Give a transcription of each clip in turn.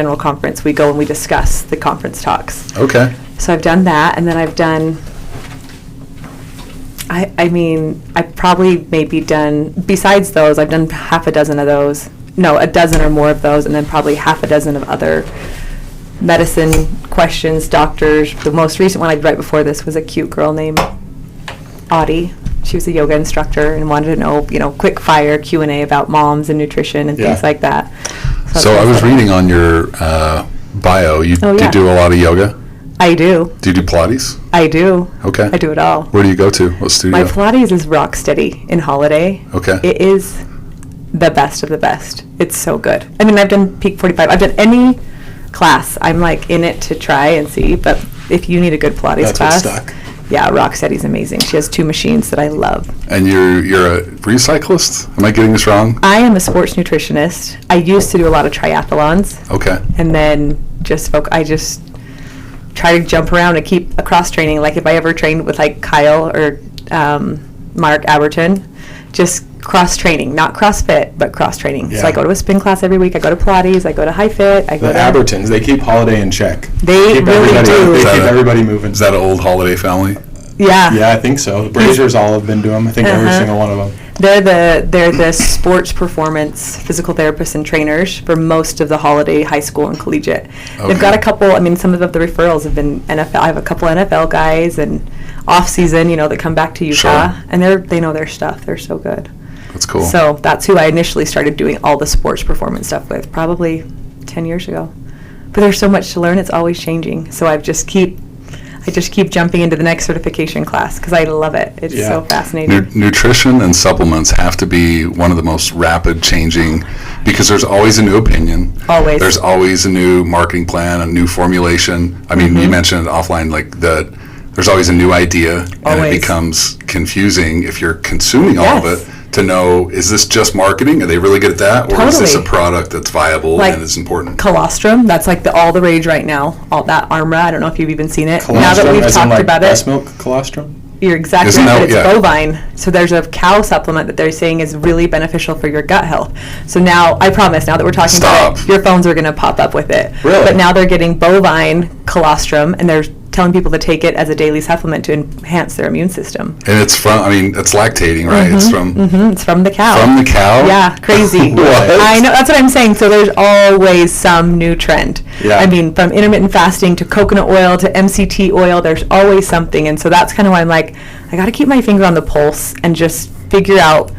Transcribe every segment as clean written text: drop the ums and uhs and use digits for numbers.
general conference, we go and we discuss the conference talks. Okay. So I've done that, and then I've done, I've probably maybe done, besides those, I've done half a dozen of those. No, a dozen or more of those, and then probably half a dozen of other medicine questions, doctors. The most recent one I did right before this was a cute girl named Audie. She was a yoga instructor and wanted to know, quick fire Q&A about moms and nutrition and things like that. So I was reading on your bio, you do a lot of yoga? I do. Do you do Pilates? I do. Okay. I do it all. Where do you go to? What studio? My Pilates is rock steady in Holiday. Okay. It is the best of the best. It's so good. I mean, I've done Peak 45. I've done any class. I'm like in it to try and see, but if you need a good Pilates class, yeah, rock steady's amazing. She has 2 machines that I love. And were you a cyclist? Am I getting this wrong? I am a sports nutritionist. I used to do a lot of triathlons. Okay. And then I just try to jump around and keep a cross training. Like if I ever trained with like Kyle or Mark Aberton, just cross training, not CrossFit, but cross training. Yeah. So I go to a spin class every week. I go to Pilates. I go to High Fit. I go the Abertons. They keep Holiday in check. They really do. They keep everybody moving. Is that an old Holiday family? Yeah. Yeah, I think so. The Brazers all have been doing them. I think every single one of them. They're the sports performance physical therapists and trainers for most of the Holiday high school and collegiate. Okay. They've got a couple. I mean, some of the referrals have been NFL. I have a couple NFL guys and off season, that come back to Utah, and they know their stuff. They're so good. That's cool. So that's who I initially started doing all the sports performance stuff with, probably 10 years ago. But there's so much to learn; it's always changing. So I just keep jumping into the next certification class because I love it. It's so fascinating. Nutrition and supplements have to be one of the most rapid changing because there's always a new opinion. Always. There's always a new marketing plan, a new formulation. I mean, you mentioned offline, like that. There's always a new idea, and it becomes confusing if you're consuming all of it to know, is this just marketing? Are they really good at that? Or is this a product that's viable and is important? Colostrum, that's like all the rage right now. All that Armra, I don't know if you've even seen it. Colostrum, now that we've talked about breast milk colostrum? You're exactly right, but it's bovine. So there's a cow supplement that they're saying is really beneficial for your gut health. So now, I promise, now that we're talking about it, your phones are going to pop up with it. Really? But now they're getting bovine colostrum, and they're telling people to take it as a daily supplement to enhance their immune system. And it's it's lactating, right? It's from it's from the cow. From the cow? Yeah, crazy. What? I know, that's what I'm saying. So there's always some new trend. Yeah. I mean, from intermittent fasting to coconut oil to MCT oil, there's always something. And so that's kind of why I'm like, I got to keep my finger on the pulse and just figure out,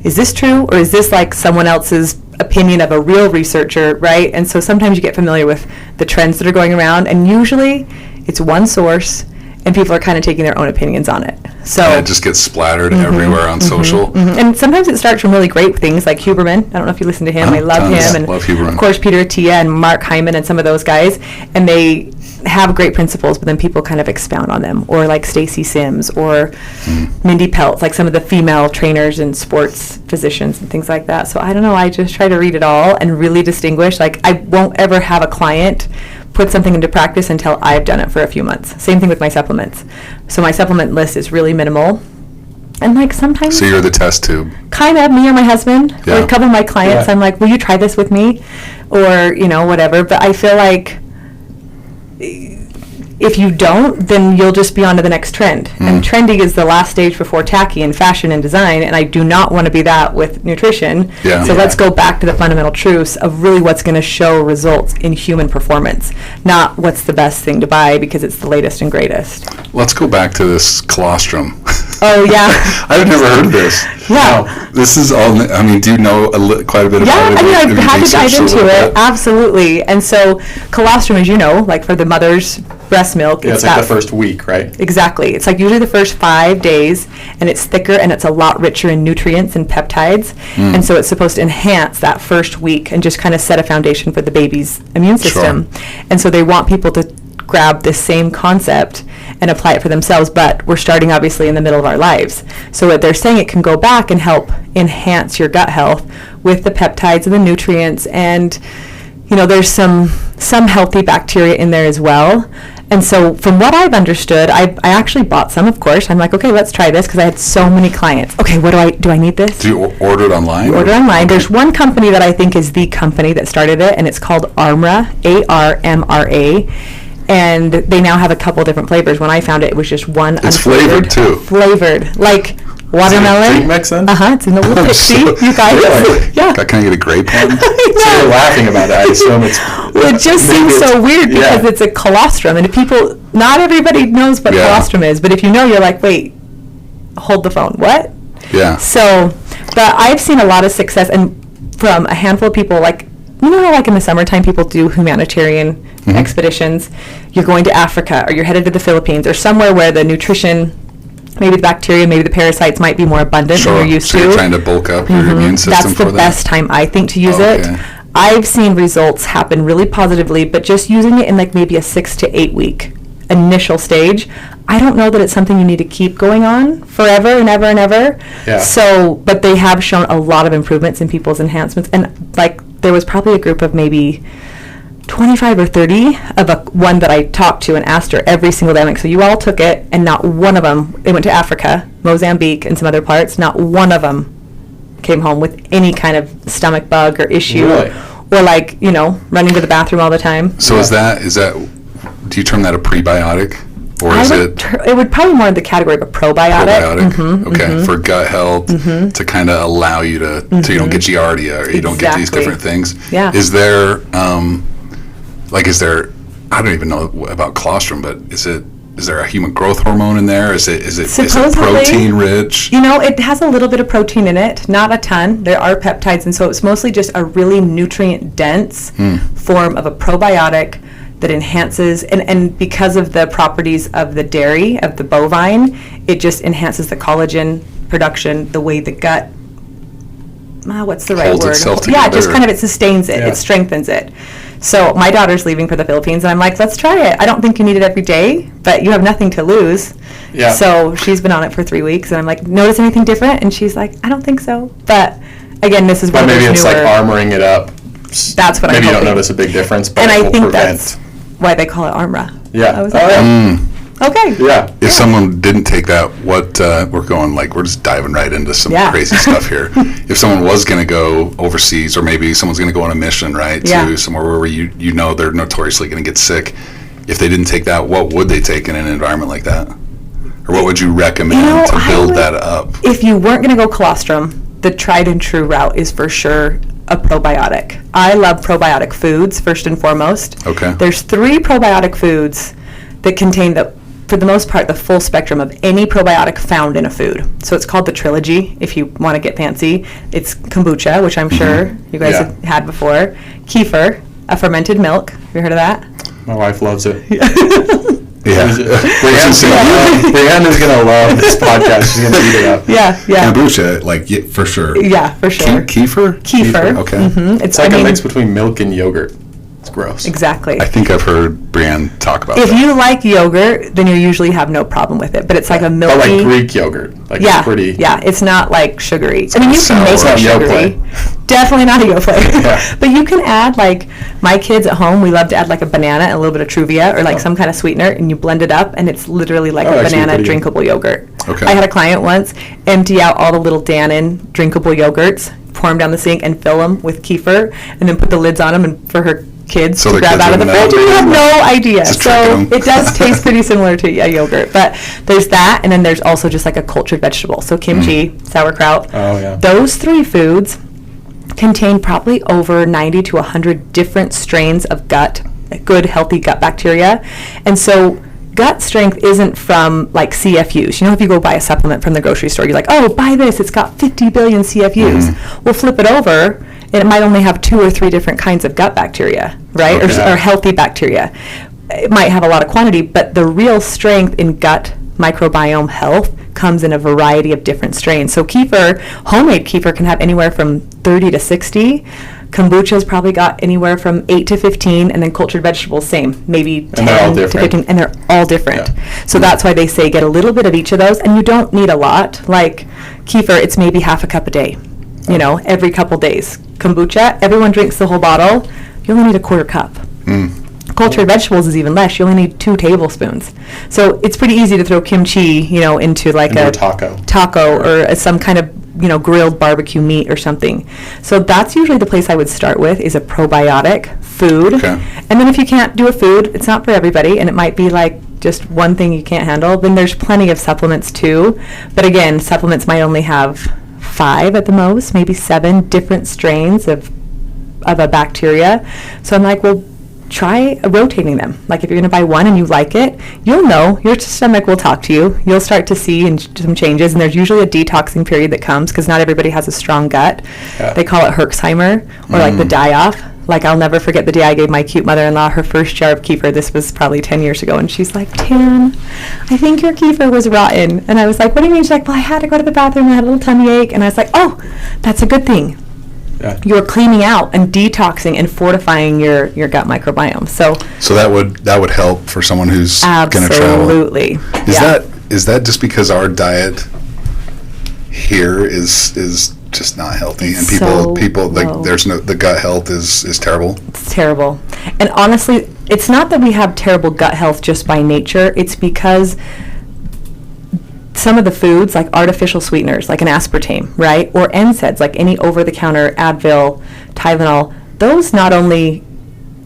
is this true or is this like someone else's opinion of a real researcher, right? And so sometimes you get familiar with the trends that are going around, and usually it's one source and people are kind of taking their own opinions on it. So it just gets splattered everywhere on social. And sometimes it starts from really great things like Huberman. I don't know if you listen to him. I love him. And love Huberman. Of course, Peter Attia and Mark Hyman and some of those guys. And they have great principles, but then people kind of expound on them. Or like Stacy Sims or Mindy Peltz, like some of the female trainers and sports physicians and things like that. So I don't know. I just try to read it all and really distinguish. Like I won't ever have a client put something into practice until I've done it for a few months. Same thing with my supplements. So my supplement list is really minimal. And like sometimes... So you're the test tube. Kind of, me or my husband. Yeah. Or a couple of my clients, I'm like, will you try this with me? Or, whatever. But I feel like if you don't, then you'll just be on to the next trend. And trendy is the last stage before tacky in fashion and design, and I do not want to be that with nutrition. Yeah. So let's go back to the fundamental truths of really what's going to show results in human performance, not what's the best thing to buy because it's the latest and greatest. Let's go back to this colostrum. Oh, yeah. I've never heard of this. Yeah. Wow. This is all, do you know quite a bit about it? Yeah, I've had to dive into it, absolutely. And so colostrum, as you know, like for the mother's breast milk. Yeah, it's like the first week, right? Exactly. It's like usually the first 5 days, and it's thicker, and it's a lot richer in nutrients and peptides. And so it's supposed to enhance that first week and just kind of set a foundation for the baby's immune system. Sure. And so they want people to grab this same concept and apply it for themselves, but we're starting obviously in the middle of our lives. So what they're saying, it can go back and help enhance your gut health with the peptides and the nutrients, and there's some healthy bacteria in there as well. And so from what I've understood, I actually bought some, of course. I'm like, okay, let's try this because I had so many clients. Okay, what do I need this? Do you order it online? You order online. There's one company that I think is the company that started it, and it's called Armra, A-R-M-R-A. And they now have a couple different flavors. When I found it was just one. It's flavored too. Flavored. Like watermelon. Drink mix then? It's in the little pixie. You guys. Really? Yeah. Can I get a grape one? So you're laughing about it. I assume it's... Well, it just seems so weird because it's a colostrum. And if people, not everybody knows what colostrum is. But if you know, you're like, wait, hold the phone. What? Yeah. So, but I've seen a lot of success and from a handful of people, like, you know how like in the summertime people do humanitarian expeditions? You're going to Africa or you're headed to the Philippines or somewhere where the nutrition, maybe the bacteria, maybe the parasites might be more abundant than you're used so to. You're trying to bulk up your immune system That's for the that? best time, I think, to use it. I've seen results happen really positively, but just using it in like maybe a 6 to 8 week initial stage, I don't know that it's something you need to keep going on forever and ever and ever. Yeah. So, but they have shown a lot of improvements in people's enhancements. And like there was probably a group of maybe 25 or 30 of one that I talked to and asked her every single day. I'm like, so you all took it, and not one of them, they went to Africa, Mozambique, and some other parts, not one of them came home with any kind of stomach bug or issue. Really? Or like, you know, running to the bathroom all the time. So is that, do you term that a prebiotic? Or is it would probably more in the category of a probiotic. Okay, for gut health, to kind of allow you to, so you don't get giardia or you don't get these different things. Yeah. Is there, I don't even know about colostrum, but is there a human growth hormone in there? Is it protein rich? You know, it has a little bit of protein in it, not a ton. There are peptides, and so it's mostly just a really nutrient dense form of a probiotic that enhances, and because of the properties of the dairy, of the bovine, it just enhances the collagen production, the way the gut, what's the right holds word? Itself together. Yeah, just kind of, it sustains it, it strengthens it. So my daughter's leaving for the Philippines, and I'm like, let's try it. I don't think you need it every day, but you have nothing to lose. Yeah. So she's been on it for 3 weeks, and I'm like, notice anything different? And she's like, I don't think so. But again, this is one of those maybe it's newer, like armoring it up. That's what I'm Maybe you don't hoping. notice a big difference, but And it I will think prevent. that's why they call it Armra. Yeah. I was like, okay. Yeah. If someone didn't take that, we're just diving right into some crazy stuff here. If someone was going to go overseas, or maybe someone's going to go on a mission, right, to somewhere where you know they're notoriously going to get sick, if they didn't take that, what would they take in an environment like that? Or what would you recommend to build that up? If you weren't going to go colostrum, the tried and true route is for sure a probiotic. I love probiotic foods, first and foremost. Okay. There's 3 probiotic foods that contain for the most part, the full spectrum of any probiotic found in a food. So it's called the trilogy, if you want to get fancy. It's kombucha, which I'm sure you guys have had before. Kefir, a fermented milk. Have you heard of that? My wife loves it. Brianne is going to love this podcast. She's going to eat it up. Yeah. Kombucha, for sure. Yeah, for sure. Kefir? Kefir. Okay. Mm-hmm. It's like a mix between milk and yogurt. It's gross. Exactly. I think I've heard Brianne talk about that. If you like yogurt, then you usually have no problem with it. But it's like a milky... But like Greek yogurt. Like it's pretty... Yeah, it's not like sugary. I mean, you can make it sugary. Definitely not a Yoplait. But you can add, like, my kids at home, we love to add like a banana and a little bit of Truvia or like some kind of sweetener, and you blend it up, and it's literally like a banana drinkable yogurt. Okay. I had a client once empty out all the little Dannon drinkable yogurts, pour them down the sink, and fill them with kefir, and then put the lids on them, and for her kids to grab out of the fridge. You have no idea. So it does taste pretty similar to a yogurt. But there's that, and then there's also just like a cultured vegetable. So kimchi, sauerkraut. Oh, yeah. Those 3 foods contain probably over 90 to 100 different strains of good, healthy gut bacteria. And so gut strength isn't from like CFUs. You know, if you go buy a supplement from the grocery store, you're like, oh, buy this, it's got 50 billion CFUs. We'll flip it over, and it might only have 2 or 3 different kinds of gut bacteria, right? Or healthy bacteria. It might have a lot of quantity, but the real strength in gut microbiome health comes in a variety of different strains. So kefir, homemade kefir, can have anywhere from 30 to 60. Kombucha's probably got anywhere from 8 to 15, and then cultured vegetables, same, maybe 10 to 15, and they're all different. Yeah. So that's why they say get a little bit of each of those, and you don't need a lot. Like kefir, it's maybe half a cup a day, you know, every couple days. Kombucha, everyone drinks the whole bottle. You only need a quarter cup. Cultured vegetables is even less. You only need 2 tablespoons. So it's pretty easy to throw kimchi, into like into a taco or some kind of, grilled barbecue meat or something. So that's usually the place I would start with, is a probiotic food. Okay. And then if you can't do a food, it's not for everybody, and it might be like just one thing you can't handle, then there's plenty of supplements too. But again, supplements might only have 5 at the most, maybe 7 different strains of a bacteria. So I'm like, well, try rotating them. Like if you're going to buy one and you like it, you'll know, your stomach will talk to you. You'll start to see some changes, and there's usually a detoxing period that comes because not everybody has a strong gut. Yeah. They call it Herxheimer, or like the die-off. Like I'll never forget the day I gave my cute mother-in-law her first jar of kefir. This was probably 10 years ago, and she's like, Tan, I think your kefir was rotten. And I was like, what do you mean? She's like, well, I had to go to the bathroom, I had a little tummy ache. And I was like, oh, that's a good thing. Yeah. You're cleaning out and detoxing and fortifying your gut microbiome. So that would help for someone who's going to travel. Absolutely. Is that just because our diet here is just not healthy, and people like the gut health is terrible? It's terrible. And honestly, it's not that we have terrible gut health just by nature. It's because some of the foods, like artificial sweeteners, like an aspartame, right, or NSAIDs, like any over-the-counter Advil, Tylenol, those not only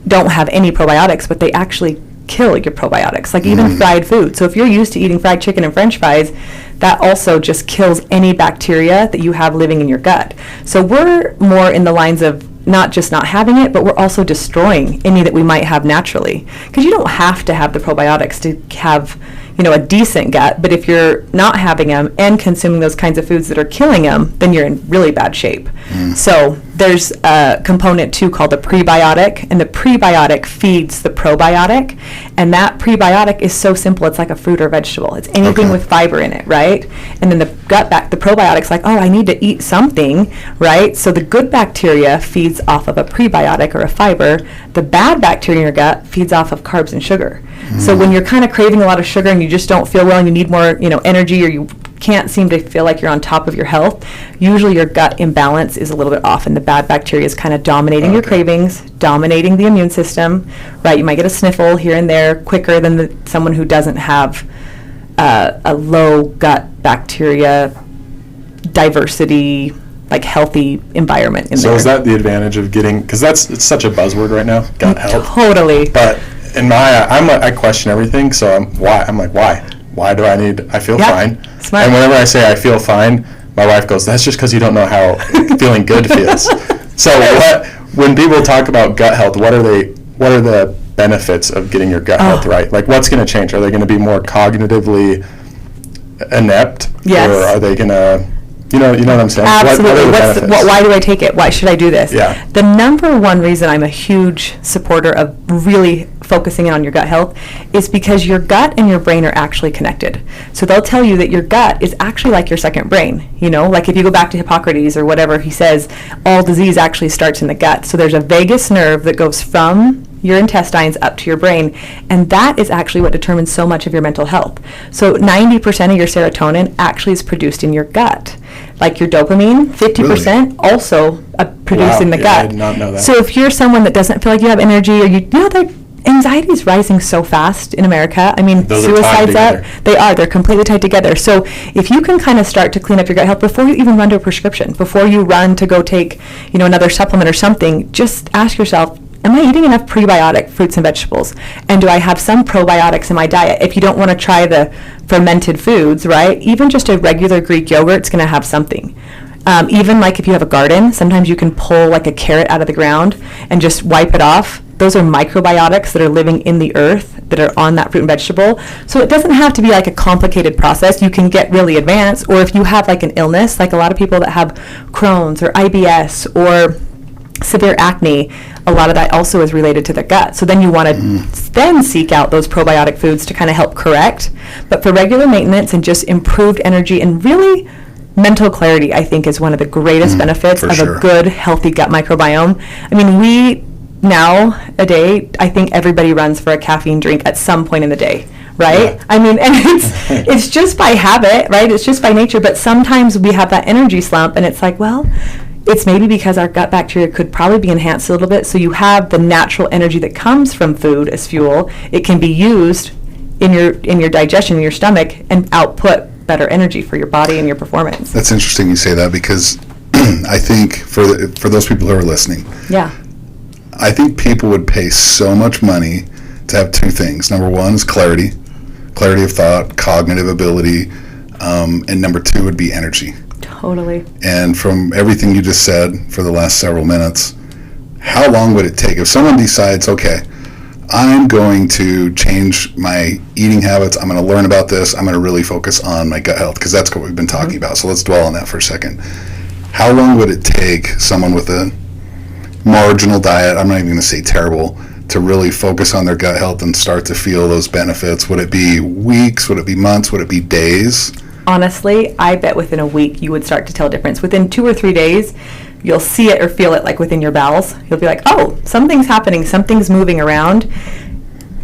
don't have any probiotics, but they actually kill your probiotics, like even fried food. So if you're used to eating fried chicken and French fries, that also just kills any bacteria that you have living in your gut. So we're more in the lines of not just not having it, but we're also destroying any that we might have naturally. Because you don't have to have the probiotics to have, a decent gut, but if you're not having them and consuming those kinds of foods that are killing them, then you're in really bad shape. So there's a component too called a prebiotic, and the prebiotic feeds the probiotic, and that prebiotic is so simple, it's like a fruit or vegetable. It's anything with fiber in it, right? And then the probiotic's like, oh, I need to eat something, right? So the good bacteria feeds off of a prebiotic or a fiber. The bad bacteria in your gut feeds off of carbs and sugar. So when you're kind of craving a lot of sugar and you just don't feel well and you need more, energy, or you can't seem to feel like you're on top of your health, usually your gut imbalance is a little bit off, and the bad bacteria is kind of dominating your cravings, dominating the immune system, right? You might get a sniffle here and there quicker than someone who doesn't have a low gut bacteria diversity, like healthy environment in there. So is that the advantage of getting, because it's such a buzzword right now, gut health. Totally. But in I question everything, so I'm like, why? Why do I feel fine? Smart. And whenever I say I feel fine, my wife goes, that's just because you don't know how feeling good feels. So when people talk about gut health, what are the benefits of getting your gut health right? Like, what's going to change? Are they going to be more cognitively inept? Yes. Or are they going to, you know what I'm saying? Absolutely. Why do I take it? Why should I do this? Yeah. The number one reason I'm a huge supporter of really focusing in on your gut health is because your gut and your brain are actually connected. So they'll tell you that your gut is actually like your second brain. Like if you go back to Hippocrates or whatever, he says all disease actually starts in the gut. So there's a vagus nerve that goes from your intestines up to your brain, and that is actually what determines so much of your mental health. So 90% of your serotonin actually is produced in your gut. Like your dopamine, 50% also produced in the gut. I did not know that. So if you're someone that doesn't feel like you have energy, or that anxiety is rising so fast in America. I mean, suicide's up. They're completely tied together. So if you can kind of start to clean up your gut health before you even run to a prescription, before you run to go take, another supplement or something, just ask yourself, am I eating enough prebiotic fruits and vegetables? And do I have some probiotics in my diet? If you don't want to try the fermented foods, right? Even just a regular Greek yogurt's going to have something. Even like if you have a garden, sometimes you can pull like a carrot out of the ground and just wipe it off. Those are microbiotics that are living in the earth that are on that fruit and vegetable. So it doesn't have to be like a complicated process. You can get really advanced, or if you have like an illness, like a lot of people that have Crohn's or IBS or severe acne, a lot of that also is related to the gut. So then you want to then seek out those probiotic foods to kind of help correct. But for regular maintenance and just improved energy and really mental clarity, I think is one of the greatest benefits of a good, healthy gut microbiome. I mean, nowadays, I think everybody runs for a caffeine drink at some point in the day, right? Yeah. I mean, and it's just by habit, right? It's just by nature. But sometimes we have that energy slump, and it's like, well, it's maybe because our gut bacteria could probably be enhanced a little bit, so you have the natural energy that comes from food as fuel. It can be used in your digestion, in your stomach, and output better energy for your body and your performance. That's interesting you say that, because I think for those people who are listening, Yeah. I think people would pay so much money to have two things. Number one is clarity of thought, cognitive ability, and number two would be energy. Totally. And from everything you just said for the last several minutes, how long would it take if someone decides, okay, I'm going to change my eating habits, I'm going to learn about this, I'm going to really focus on my gut health, because that's what we've been talking about. So let's dwell on that for a second. How long would it take someone with a marginal diet, I'm not even going to say terrible, to really focus on their gut health and start to feel those benefits? Would it be weeks? Would it be months? Would it be days? Honestly, I bet within a week you would start to tell a difference. Within 2 or 3 days, you'll see it or feel it like within your bowels. You'll be like, oh, something's happening, something's moving around.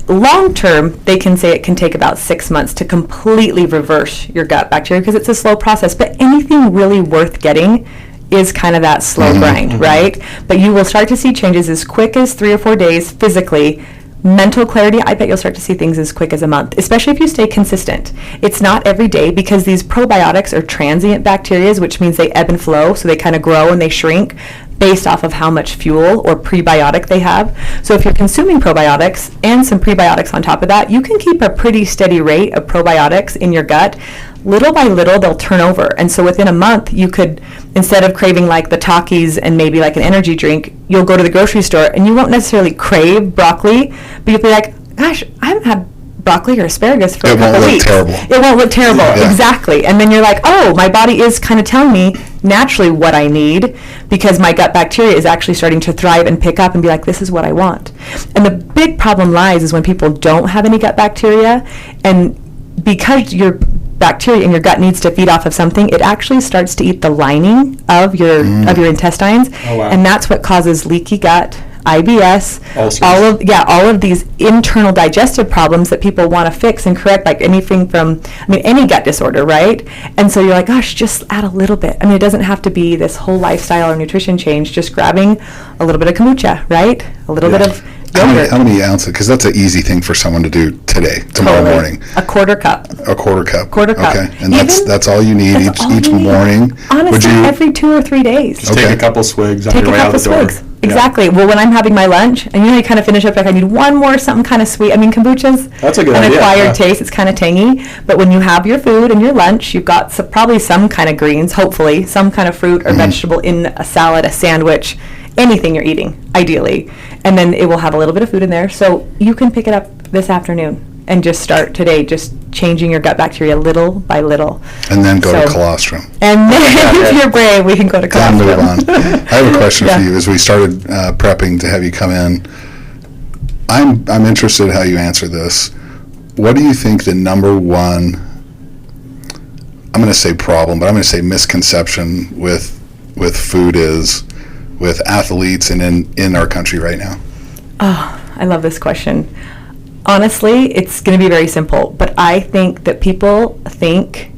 Long term, they can say it can take about 6 months to completely reverse your gut bacteria, because it's a slow process. But anything really worth getting is kind of that slow grind, right? But you will start to see changes as quick as 3 or 4 days physically. Mental clarity, I bet you'll start to see things as quick as a month, especially if you stay consistent. It's not every day, because these probiotics are transient bacteria, which means they ebb and flow, so they kind of grow and they shrink based off of how much fuel or prebiotic they have. So if you're consuming probiotics and some prebiotics on top of that, you can keep a pretty steady rate of probiotics in your gut. Little by little, they'll turn over. And so within a month, you could, instead of craving like the Takis and maybe like an energy drink, you'll go to the grocery store and you won't necessarily crave broccoli, but you'll be like, gosh, I haven't had broccoli or asparagus for a couple weeks. It won't look terrible. Yeah. Exactly. And then you're like, oh, my body is kind of telling me naturally what I need, because my gut bacteria is actually starting to thrive and pick up and be like, this is what I want. And the big problem lies is when people don't have any gut bacteria, and because your bacteria in your gut needs to feed off of something, it actually starts to eat the lining of your intestines. Oh, wow. And that's what causes leaky gut, IBS, Ulcers. all of these internal digestive problems that people want to fix and correct, like anything from, any gut disorder, right? And so you're like, gosh, just add a little bit. It doesn't have to be this whole lifestyle or nutrition change, just grabbing a little bit of kombucha, right? A little bit of yogurt. How many ounces? Because that's an easy thing for someone to do tomorrow morning. A quarter cup. Quarter cup. Okay, and that's all you need each morning. Honestly, every 2 or 3 days. Just take a couple swigs on your way out the door. Exactly. Well, when I'm having my lunch, and you kind of finish up, like I need one more, something kind of sweet. Kombucha's that's a good an idea. Acquired taste. It's kind of tangy. But when you have your food and your lunch, you've got probably some kind of greens, hopefully, some kind of fruit or vegetable in a salad, a sandwich, anything you're eating, ideally. And then it will have a little bit of food in there. So you can pick it up this afternoon and just start today, just changing your gut bacteria little by little. And then go to colostrum. And then if you're brave, we can go to colostrum. Then move on. I have a question for you. As we started prepping to have you come in, I'm interested in how you answer this. What do you think the number one, I'm going to say problem, but I'm going to say misconception with food is with athletes and in our country right now? Oh, I love this question. Honestly, it's going to be very simple, but I think that people think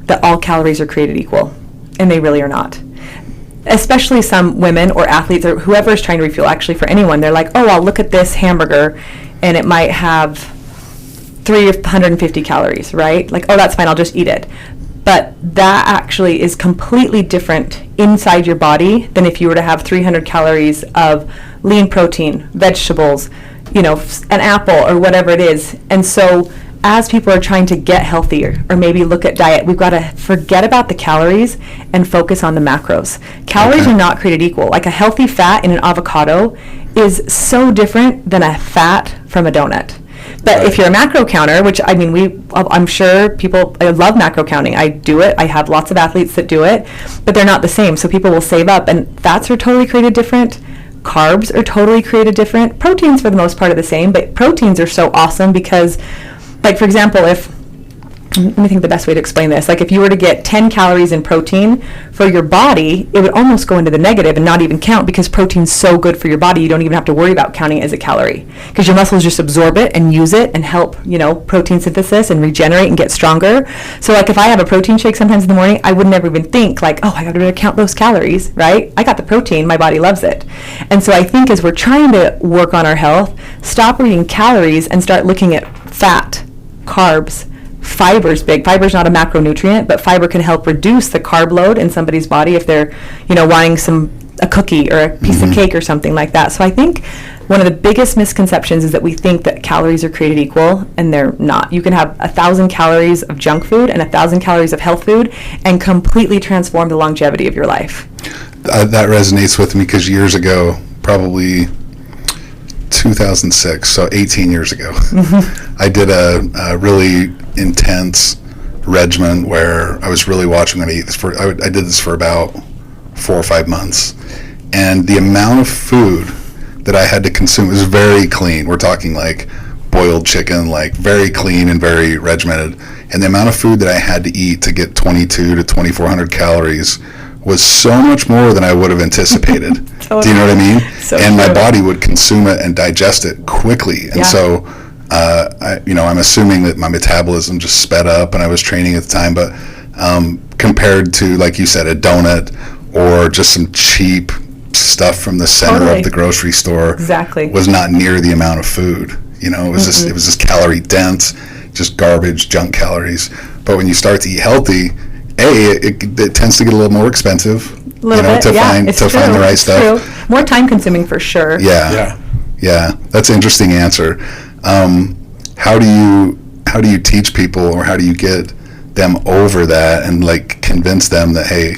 that all calories are created equal, and they really are not. Especially some women or athletes or whoever is trying to refuel, actually for anyone, they're like, oh, I'll look at this hamburger, and it might have 350 calories, right? Like, oh, that's fine, I'll just eat it. But that actually is completely different inside your body than if you were to have 300 calories of lean protein, vegetables, an apple or whatever it is. And so as people are trying to get healthier or maybe look at diet, we've got to forget about the calories and focus on the macros. Calories are not created equal. Like a healthy fat in an avocado is so different than a fat from a donut. But if you're a macro counter, which I'm sure people, I love macro counting. I do it. I have lots of athletes that do it, but they're not the same. So people will save up, and fats are totally created different. Carbs are totally created different. Proteins for the most part are the same, but proteins are so awesome because, like for example, if let me think the best way to explain this. Like if you were to get 10 calories in protein for your body, it would almost go into the negative and not even count, because protein's so good for your body, you don't even have to worry about counting it as a calorie, because your muscles just absorb it and use it and help, protein synthesis and regenerate and get stronger. So like if I have a protein shake sometimes in the morning, I would never even think like, oh, I got to count those calories, right? I got the protein, my body loves it. And so I think as we're trying to work on our health, stop reading calories and start looking at fat, carbs. Fiber's big. Fiber's not a macronutrient, but fiber can help reduce the carb load in somebody's body if they're, wanting a cookie or a piece of cake or something like that. So I think one of the biggest misconceptions is that we think that calories are created equal, and they're not. You can have 1,000 calories of junk food and 1,000 calories of health food and completely transform the longevity of your life. That resonates with me because years ago, probably 2006, so 18 years ago, I did a really intense regimen where I was really watching when I eat this. I did this for about 4 or 5 months, and the amount of food that I had to consume was very clean. We're talking like boiled chicken, like very clean and very regimented. And the amount of food that I had to eat to get 22 to 2,400 calories was so much more than I would have anticipated. Totally. Do you know what I mean? So and true. My body would consume it and digest it quickly. And so, I'm assuming that my metabolism just sped up, and I was training at the time, but compared to, like you said, a donut or just some cheap stuff from the center of the grocery store, was not near the amount of food. It was just calorie dense, just garbage, junk calories. But when you start to eat healthy, it tends to get a little more expensive, to find the right stuff. True. More time consuming for sure. Yeah. That's an interesting answer. How do you teach people, or how do you get them over that and like convince them that, hey,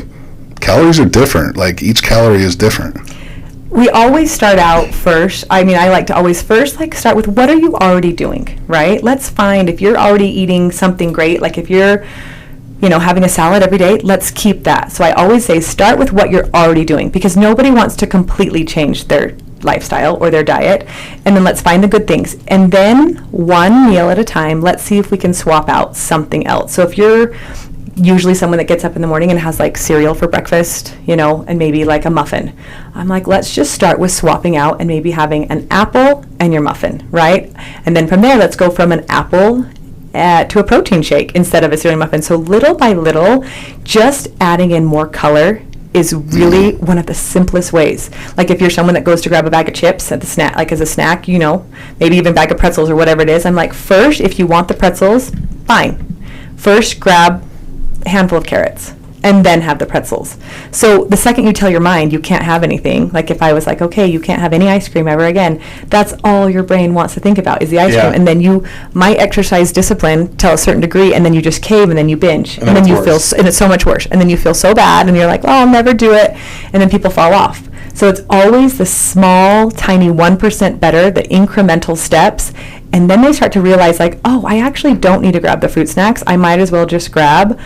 calories are different. Like each calorie is different. We always start out first. I like to always first start with, what are you already doing, right? Let's find if you're already eating something great, like if you're having a salad every day, let's keep that. So I always say start with what you're already doing, because nobody wants to completely change their lifestyle or their diet. And then let's find the good things. And then one meal at a time, let's see if we can swap out something else. So if you're usually someone that gets up in the morning and has like cereal for breakfast, and maybe like a muffin, I'm like, let's just start with swapping out and maybe having an apple and your muffin, right? And then from there, let's go from an apple to a protein shake instead of a cereal muffin. So little by little, just adding in more color is really one of the simplest ways. Like if you're someone that goes to grab a bag of chips at the snack, like as a snack, maybe even a bag of pretzels or whatever it is, I'm like, first, if you want the pretzels, fine. First, grab a handful of carrots and then have the pretzels. So the second you tell your mind you can't have anything, like if I was like, okay, you can't have any ice cream ever again, that's all your brain wants to think about is the ice cream. And then you might exercise discipline to a certain degree, and then you just cave, and then you binge, and then you feel, and it's so much worse. And then you feel so bad, and you're like, oh, I'll never do it. And then people fall off. So it's always the small, tiny 1% better, the incremental steps. And then they start to realize like, oh, I actually don't need to grab the fruit snacks. I might as well just grab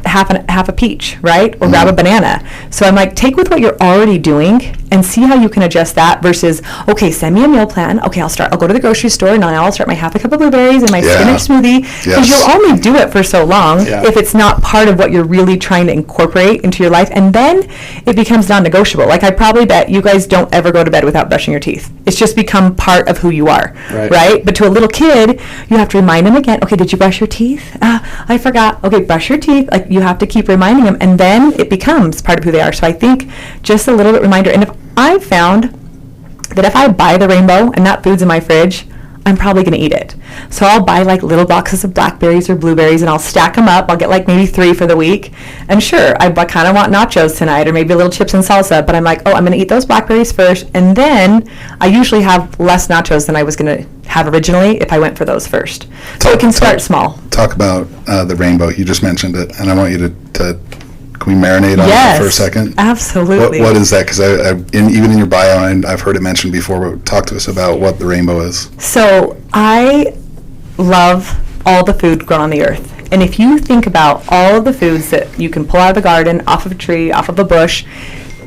half a peach, right? Or grab a banana. So I'm like, take with what you're already doing and see how you can adjust that versus, okay, send me a meal plan. Okay, I'll go to the grocery store, and now I'll start my half a cup of blueberries and my spinach smoothie. Because you'll only do it for so long if it's not part of what you're really trying to incorporate into your life. And then it becomes non-negotiable. Like I probably bet you guys don't ever go to bed without brushing your teeth. It's just become part of who you are, right? But to a little kid, you have to remind them again, okay, did you brush your teeth? I forgot. Okay, brush your teeth. Like you have to keep reminding them, and then it becomes part of who they are. So I think just a little bit reminder. And if I found that if I buy the rainbow and that food's in my fridge, I'm probably going to eat it. So I'll buy like little boxes of blackberries or blueberries, and I'll stack them up. I'll get like maybe 3 for the week. And sure, I kind of want nachos tonight, or maybe a little chips and salsa, but I'm like, oh, I'm going to eat those blackberries first. And then I usually have less nachos than I was going to have originally if I went for those first. So it can start small. Talk about the rainbow. You just mentioned it, and I want you to can we marinate on it for a second? Absolutely. What is that? Because even in your bio, and I've heard it mentioned before, but talk to us about what the rainbow is. So I love all the food grown on the earth. And if you think about all of the foods that you can pull out of the garden, off of a tree, off of a bush,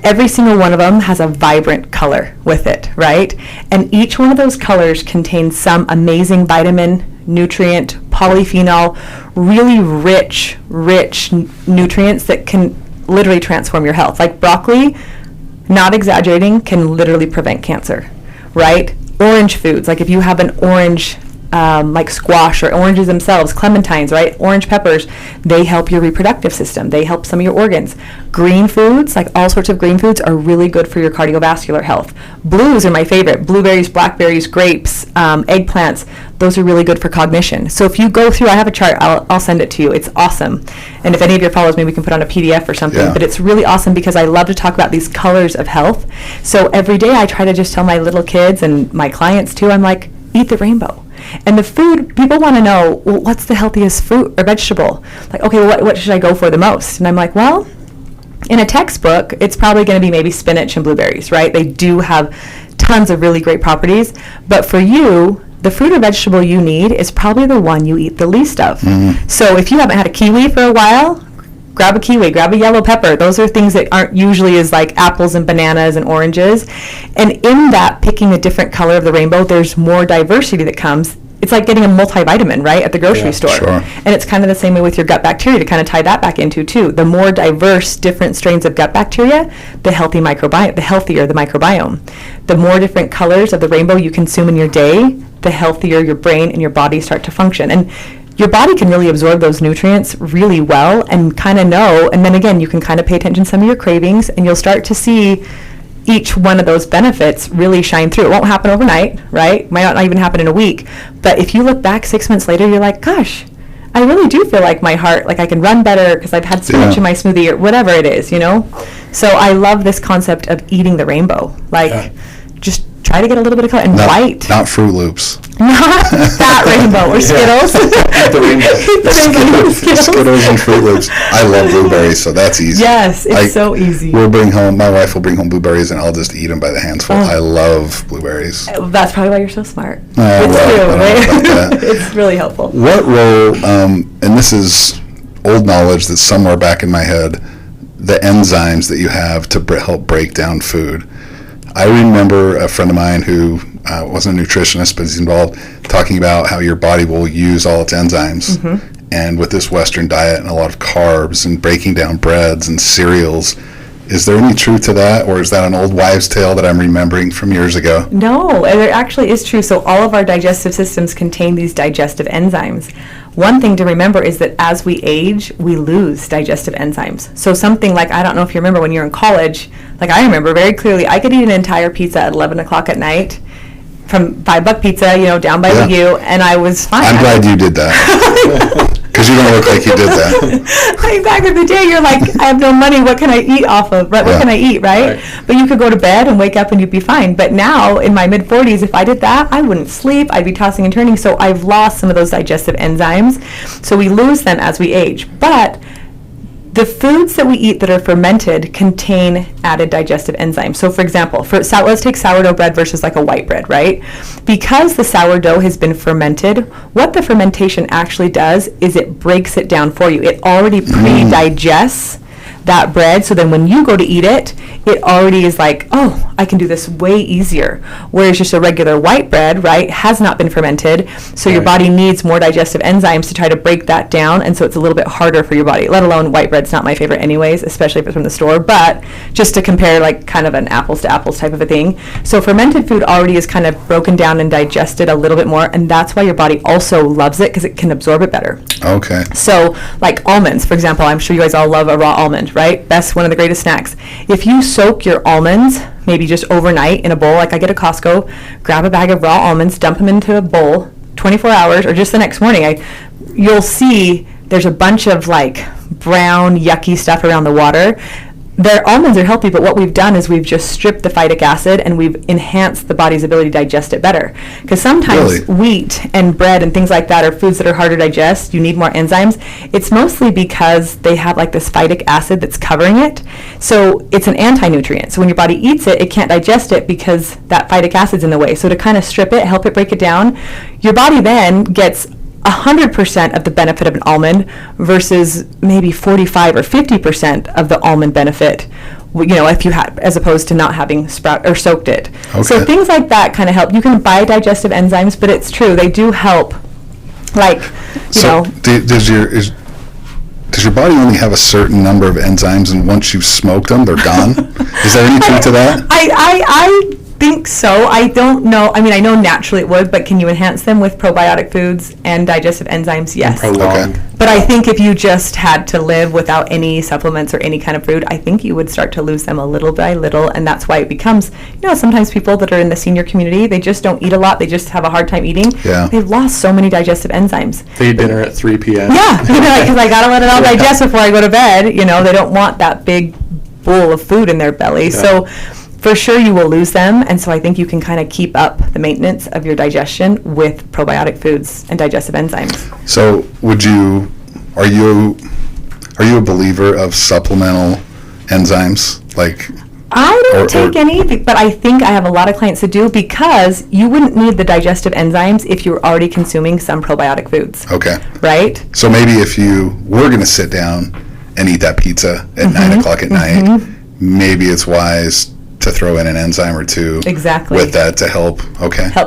every single one of them has a vibrant color with it, right? And each one of those colors contains some amazing vitamin, nutrient, polyphenol, really rich nutrients that can literally transform your health. Like broccoli, not exaggerating, can literally prevent cancer, right? Orange foods, like if you have an orange, like squash or oranges themselves, clementines, right? Orange peppers, they help your reproductive system. They help some of your organs. Green foods, like all sorts of green foods, are really good for your cardiovascular health. Blues are my favorite. Blueberries, blackberries, grapes, eggplants, those are really good for cognition. So if you go through, I have a chart, I'll send it to you. It's awesome. And if any of your followers, maybe we can put on a PDF or something. Yeah. But it's really awesome because I love to talk about these colors of health. So every day I try to just tell my little kids and my clients too, I'm like, eat the rainbow. And the food, people want to know, well, what's the healthiest fruit or vegetable? Like, okay, well, what should I go for the most? And I'm like, well, in a textbook, it's probably going to be maybe spinach and blueberries, right? They do have tons of really great properties. But for you, the fruit or vegetable you need is probably the one you eat the least of. Mm-hmm. So if you haven't had a kiwi for a while, grab a kiwi, grab a yellow pepper. Those are things that aren't usually as like apples and bananas and oranges. And in that, picking a different color of the rainbow, there's more diversity that comes. It's like getting a multivitamin, right, at the grocery store. Sure. And it's kind of the same way with your gut bacteria, to kind of tie that back into too. The more diverse, different strains of gut bacteria, the healthier the microbiome. The more different colors of the rainbow you consume in your day, the healthier your brain and your body start to function. And your body can really absorb those nutrients really well and kind of know, and then again, you can kind of pay attention to some of your cravings, and you'll start to see each one of those benefits really shine through. It won't happen overnight, right? Might not even happen in a week. But if you look back 6 months later, you're like, gosh, I really do feel like my heart, like I can run better because I've had spinach in my smoothie or whatever it is, you know? So I love this concept of eating the rainbow. Like, just try to get a little bit of color. And white. Not Fruit Loops. Not that rainbow or Skittles. The rainbow. Skittles and Fruit Loops. I love blueberries, so that's easy. Yes, it's so easy. My wife will bring home blueberries, and I'll just eat them by the handful. I love blueberries. That's probably why you're so smart. It's true, right? It's really helpful. What role, and this is old knowledge that's somewhere back in my head, the enzymes that you have to help break down food. I remember a friend of mine who wasn't a nutritionist, but he's involved, talking about how your body will use all its enzymes. Mm-hmm. And with this Western diet and a lot of carbs and breaking down breads and cereals, is there any truth to that, or is that an old wives' tale that I'm remembering from years ago? No, it actually is true. So all of our digestive systems contain these digestive enzymes. One thing to remember is that as we age, we lose digestive enzymes. So something like, I don't know if you remember when you were in college, like I remember very clearly, I could eat an entire pizza at 11 o'clock at night from $5 Pizza, down by the U, and I was fine. I'm glad you did that. Because you don't look like you did that. Like back in the day, you're like, I have no money, what can I eat off of? Right? What can I eat, right? But you could go to bed and wake up and you'd be fine. But now, in my mid-40s, if I did that, I wouldn't sleep, I'd be tossing and turning. So I've lost some of those digestive enzymes. So we lose them as we age. But the foods that we eat that are fermented contain added digestive enzymes. So for example, let's take sourdough bread versus like a white bread, right? Because the sourdough has been fermented, what the fermentation actually does is it breaks it down for you. It already pre-digests that bread, so then when you go to eat it, it already is like, oh, I can do this way easier. Whereas just a regular white bread, right, has not been fermented, so your body needs more digestive enzymes to try to break that down, and so it's a little bit harder for your body, let alone white bread's not my favorite anyways, especially if it's from the store, but just to compare like kind of an apples to apples type of a thing. So fermented food already is kind of broken down and digested a little bit more, and that's why your body also loves it, because it can absorb it better. Okay. So like almonds, for example, I'm sure you guys all love a raw almond, right? That's one of the greatest snacks. If you soak your almonds, maybe just overnight in a bowl, like I get at Costco, grab a bag of raw almonds, dump them into a bowl, 24 hours, or just the next morning, you'll see there's a bunch of like brown, yucky stuff around the water. Their almonds are healthy, but what we've done is we've just stripped the phytic acid and we've enhanced the body's ability to digest it better. Because sometimes wheat and bread and things like that are foods that are harder to digest. You need more enzymes. It's mostly because they have like this phytic acid that's covering it. So it's an anti-nutrient. So when your body eats it, it can't digest it because that phytic acid's in the way. So to kind of strip it, help it break it down, your body then gets 100% of the benefit of an almond versus maybe 45 or 50% of the almond benefit, if you had, as opposed to not having sprout or soaked it. Okay. So things like that kind of help. You can buy digestive enzymes, but it's true, they do help Like, you know. Does your body only have a certain number of enzymes, and once you've smoked them, they're gone? Is there any truth to that? I think so. I don't know. I mean, I know naturally it would, but can you enhance them with probiotic foods and digestive enzymes? Yes. Prolonged. Okay. But I think if you just had to live without any supplements or any kind of food, I think you would start to lose them a little by little, and that's why it becomes, sometimes people that are in the senior community, they just don't eat a lot, they just have a hard time eating. Yeah. They've lost so many digestive enzymes. They eat dinner at 3 p.m. Yeah, because I gotta let it all digest before I go to bed. They don't want that big bowl of food in their belly. Yeah. So for sure you will lose them, and so I think you can kind of keep up the maintenance of your digestion with probiotic foods and digestive enzymes. So are you a believer of supplemental enzymes? Like, I don't take any, but I think I have a lot of clients that do, because you wouldn't need the digestive enzymes if you were already consuming some probiotic foods. Okay. Right? So maybe if you were going to sit down and eat that pizza at 9 o'clock at night, maybe it's wise to throw in an enzyme or two with that to help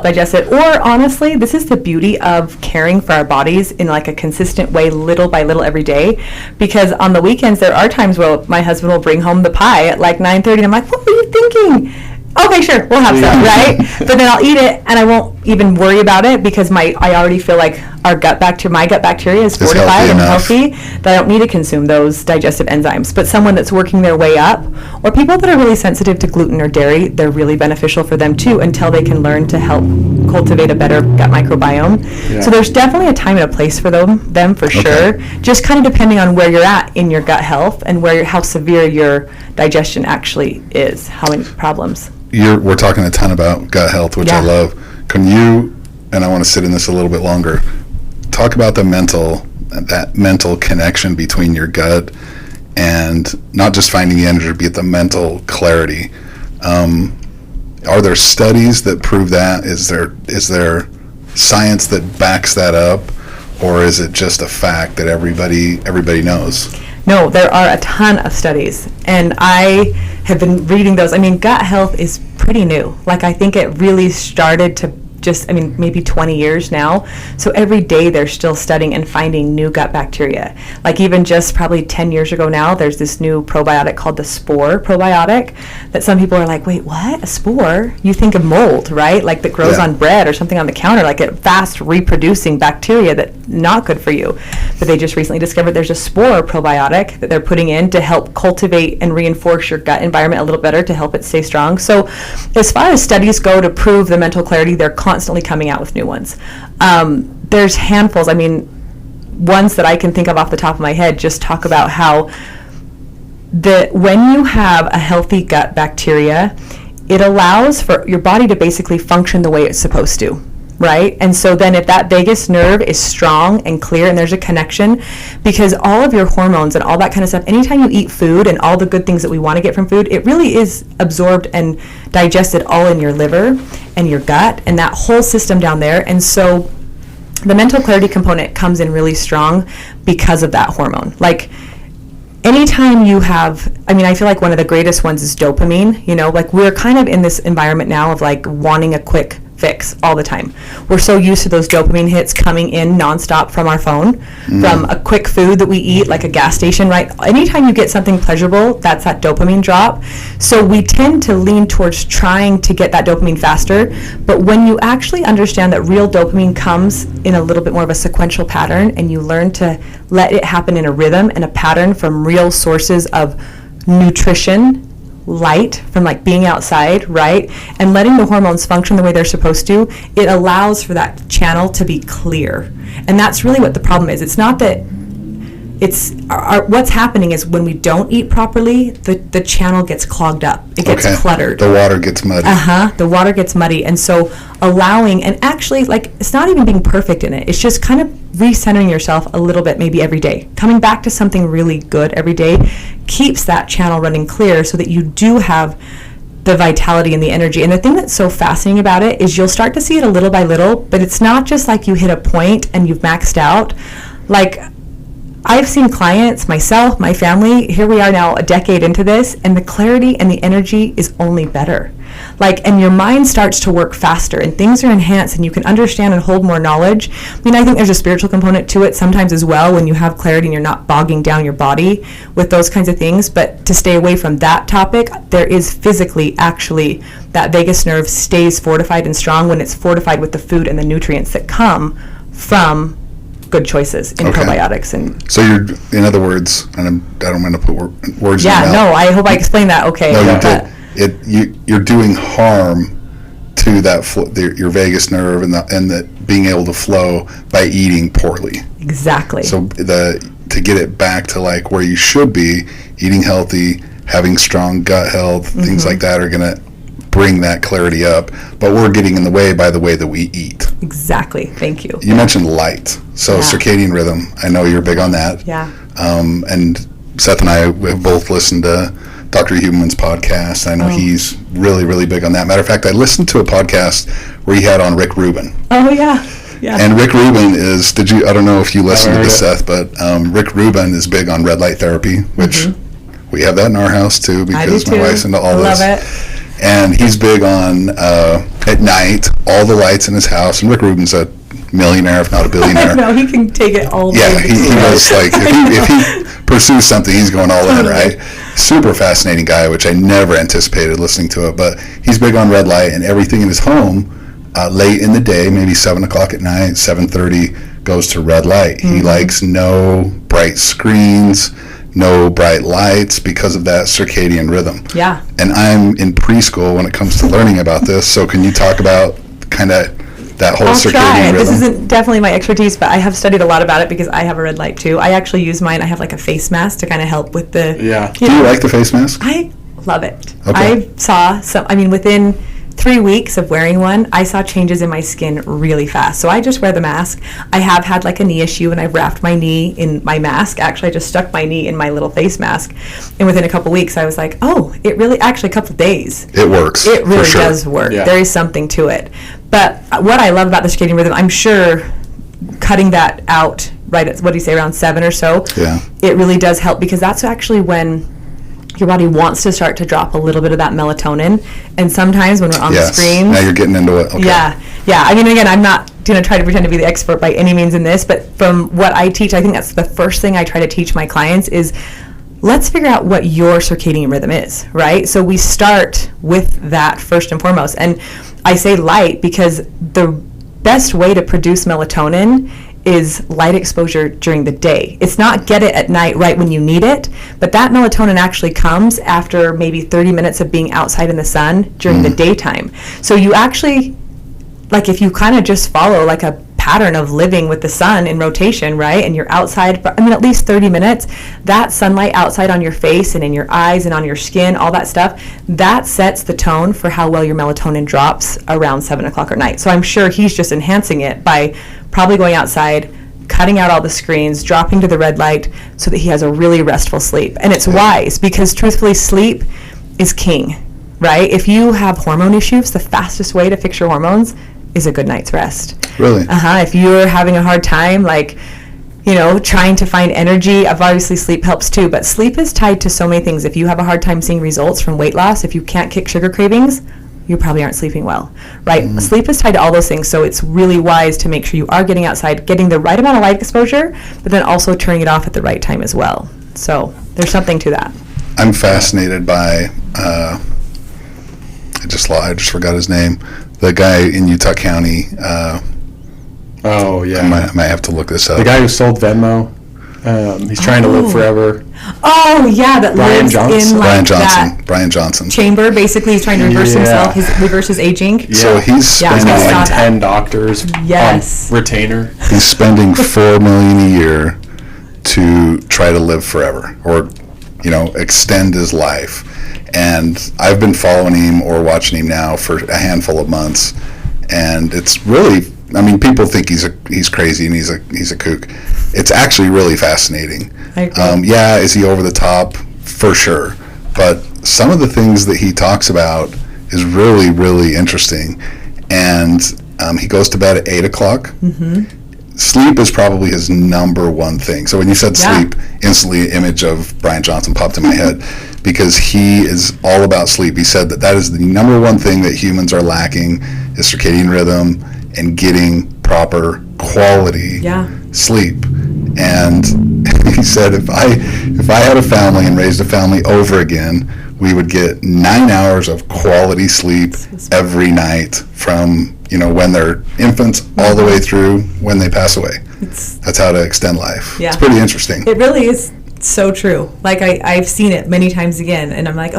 digest it. Or honestly, this is the beauty of caring for our bodies in like a consistent way, little by little every day, because on the weekends there are times where my husband will bring home the pie at like 9:30 and I'm like, what were you thinking? Okay, sure, we'll have some, right? But then I'll eat it and I won't even worry about it, because I already feel like my gut bacteria is fortified and healthy, that I don't need to consume those digestive enzymes. But someone that's working their way up, or people that are really sensitive to gluten or dairy, they're really beneficial for them too, until they can learn to help cultivate a better gut microbiome. Yeah. So there's definitely a time and a place for them for sure. Just kind of depending on where you're at in your gut health and how severe your digestion actually is, how many problems. We're talking a ton about gut health, which I love. Can you, and I want to sit in this a little bit longer, talk about that mental connection between your gut and not just finding the energy, but the mental clarity. Are there studies that prove that? Is there science that backs that up, or is it just a fact that everybody knows? No, there are a ton of studies, and I have been reading those. I mean, gut health is pretty new. Like, I think it really started to maybe 20 years now. So every day they're still studying and finding new gut bacteria. Like, even just probably 10 years ago now, there's this new probiotic called the spore probiotic that some people are like, wait, what? A spore? You think of mold, right? Like, that grows on bread or something on the counter, like a fast reproducing bacteria that's not good for you. But they just recently discovered there's a spore probiotic that they're putting in to help cultivate and reinforce your gut environment a little better to help it stay strong. So as far as studies go to prove the mental clarity, they're constantly coming out with new ones. There's handfuls. I mean, ones that I can think of off the top of my head just talk about how when you have a healthy gut bacteria, it allows for your body to basically function the way it's supposed to, right? And so then if that vagus nerve is strong and clear and there's a connection, because all of your hormones and all that kind of stuff, anytime you eat food and all the good things that we want to get from food, it really is absorbed and digested all in your liver and your gut and that whole system down there. And so the mental clarity component comes in really strong because of that hormone. Like, anytime you have, I feel like one of the greatest ones is dopamine. Like, we're kind of in this environment now of like wanting a quick fix all the time. We're so used to those dopamine hits coming in nonstop from our phone, from a quick food that we eat, like a gas station, right? Anytime you get something pleasurable, that's that dopamine drop. So we tend to lean towards trying to get that dopamine faster. But when you actually understand that real dopamine comes in a little bit more of a sequential pattern, and you learn to let it happen in a rhythm and a pattern from real sources of nutrition, light, from like being outside, right, and letting the hormones function the way they're supposed to, it allows for that channel to be clear. And that's really what the problem is. It's not that what's happening is when we don't eat properly, the channel gets clogged up. It gets cluttered. The water gets muddy. The water gets muddy. And so allowing, and actually, like, it's not even being perfect in it. It's just kind of recentering yourself a little bit, maybe every day. Coming back to something really good every day keeps that channel running clear so that you do have the vitality and the energy. And the thing that's so fascinating about it is you'll start to see it a little by little, but it's not just like you hit a point and you've maxed out. Like, I've seen clients, myself, my family, here we are now a decade into this, and the clarity and the energy is only better. and your mind starts to work faster and things are enhanced and you can understand and hold more knowledge. I mean, I think there's a spiritual component to it sometimes as well when you have clarity and you're not bogging down your body with those kinds of things. But to stay away from that topic, there is physically actually that vagus nerve stays fortified and strong when it's fortified with the food and the nutrients that come from good choices in probiotics. And so you're, in other words, and I don't want to put words in your mouth. No, I hope I explained that okay. No, you did. You're doing harm to that your vagus nerve and the being able to flow by eating poorly. Exactly. So to get it back to like where you should be, eating healthy, having strong gut health, things like that are going to bring that clarity up, but we're getting in the way by the way that we eat. Exactly. Thank you. You mentioned light. So circadian rhythm, I know you're big on that. Yeah. And Seth and I have both listened to Dr. Huberman's podcast. I know he's really, really big on that. Matter of fact, I listened to a podcast where he had on Rick Rubin. Oh, yeah. Yeah. And Rick Rubin is, I don't know if you listened to this, Seth, but Rick Rubin is big on red light therapy, which we have that in our house too because my wife's into all this. I love it. And he's big on, at night, all the lights in his house. And Rick Rubin's a millionaire, if not a billionaire. No, he can take it all the way. Yeah, he was like, if he pursues something, he's going all in, right? Super fascinating guy, which I never anticipated listening to it. But he's big on red light, and everything in his home, late in the day, maybe 7 o'clock at night, 7:30, goes to red light. He likes no bright screens, no bright lights because of that circadian rhythm. Yeah. And I'm in preschool when it comes to learning about this, so can you talk about kind of that whole circadian rhythm? This isn't definitely my expertise, but I have studied a lot about it because I have a red light too. I actually use mine. I have like a face mask to kind of help with the... Yeah. Do you like the face mask? I love it. Okay. I saw within 3 weeks of wearing one, I saw changes in my skin really fast. So I just wear the mask. I have had like a knee issue and I've wrapped my knee in my mask. Actually, I just stuck my knee in my little face mask. And within a couple weeks, I was like, oh, it really, actually a couple days. It works. It really for sure. does work. Yeah. There is something to it. But what I love about the circadian rhythm, I'm sure cutting that out right at, what do you say, around 7 or so, it really does help because that's actually when your body wants to start to drop a little bit of that melatonin. And sometimes when we're on the screen... Now you're getting into it. Okay. Yeah. I mean, again, I'm not going to try to pretend to be the expert by any means in this, but from what I teach, I think that's the first thing I try to teach my clients is let's figure out what your circadian rhythm is, right? So we start with that first and foremost. And I say light because the best way to produce melatonin is light exposure during the day. It's not get it at night right when you need it, but that melatonin actually comes after maybe 30 minutes of being outside in the sun during the daytime. So you actually, like if you kind of just follow like a pattern of living with the sun in rotation, right? And you're outside, at least 30 minutes, that sunlight outside on your face and in your eyes and on your skin, all that stuff, that sets the tone for how well your melatonin drops around 7 o'clock at night. So I'm sure he's just enhancing it by probably going outside, cutting out all the screens, dropping to the red light so that he has a really restful sleep. And it's wise because truthfully, sleep is king, right? If you have hormone issues, the fastest way to fix your hormones is a good night's rest. Really? If you're having a hard time, trying to find energy, obviously sleep helps too, but sleep is tied to so many things. If you have a hard time seeing results from weight loss, if you can't kick sugar cravings, you probably aren't sleeping well, right? Sleep is tied to all those things, so it's really wise to make sure you are getting outside, getting the right amount of light exposure, but then also turning it off at the right time as well. So there's something to that. I'm fascinated by, I just forgot his name, the guy in Utah County. Oh, yeah. I might have to look this up. The guy who sold Venmo. He's trying to live forever. Oh, yeah, that Brian lives Johnson. in Brian Johnson. chamber. Basically, he's trying to reverse himself, reverse his aging. Yeah. So he's spending He's got I like saw 10 doctors on retainer. He's spending $4 million a year to try to live forever, or extend his life. And I've been following him or watching him now for a handful of months, and it's really, people think he's crazy and he's a kook. It's actually really fascinating. I agree. Is he over the top? For sure. But some of the things that he talks about is really, really interesting. And he goes to bed at 8 o'clock. sleep is probably his number one thing. So when you said sleep, instantly an image of Brian Johnson popped in my head, because he is all about sleep. He said that is the number one thing that humans are lacking, is circadian rhythm and getting proper quality sleep. And he said, if I had a family and raised a family over again, we would get 9 hours of quality sleep every night from, when they're infants all the way through when they pass away. That's how to extend life. Yeah. It's pretty interesting. It really is so true. Like I've seen it many times again, and I'm like,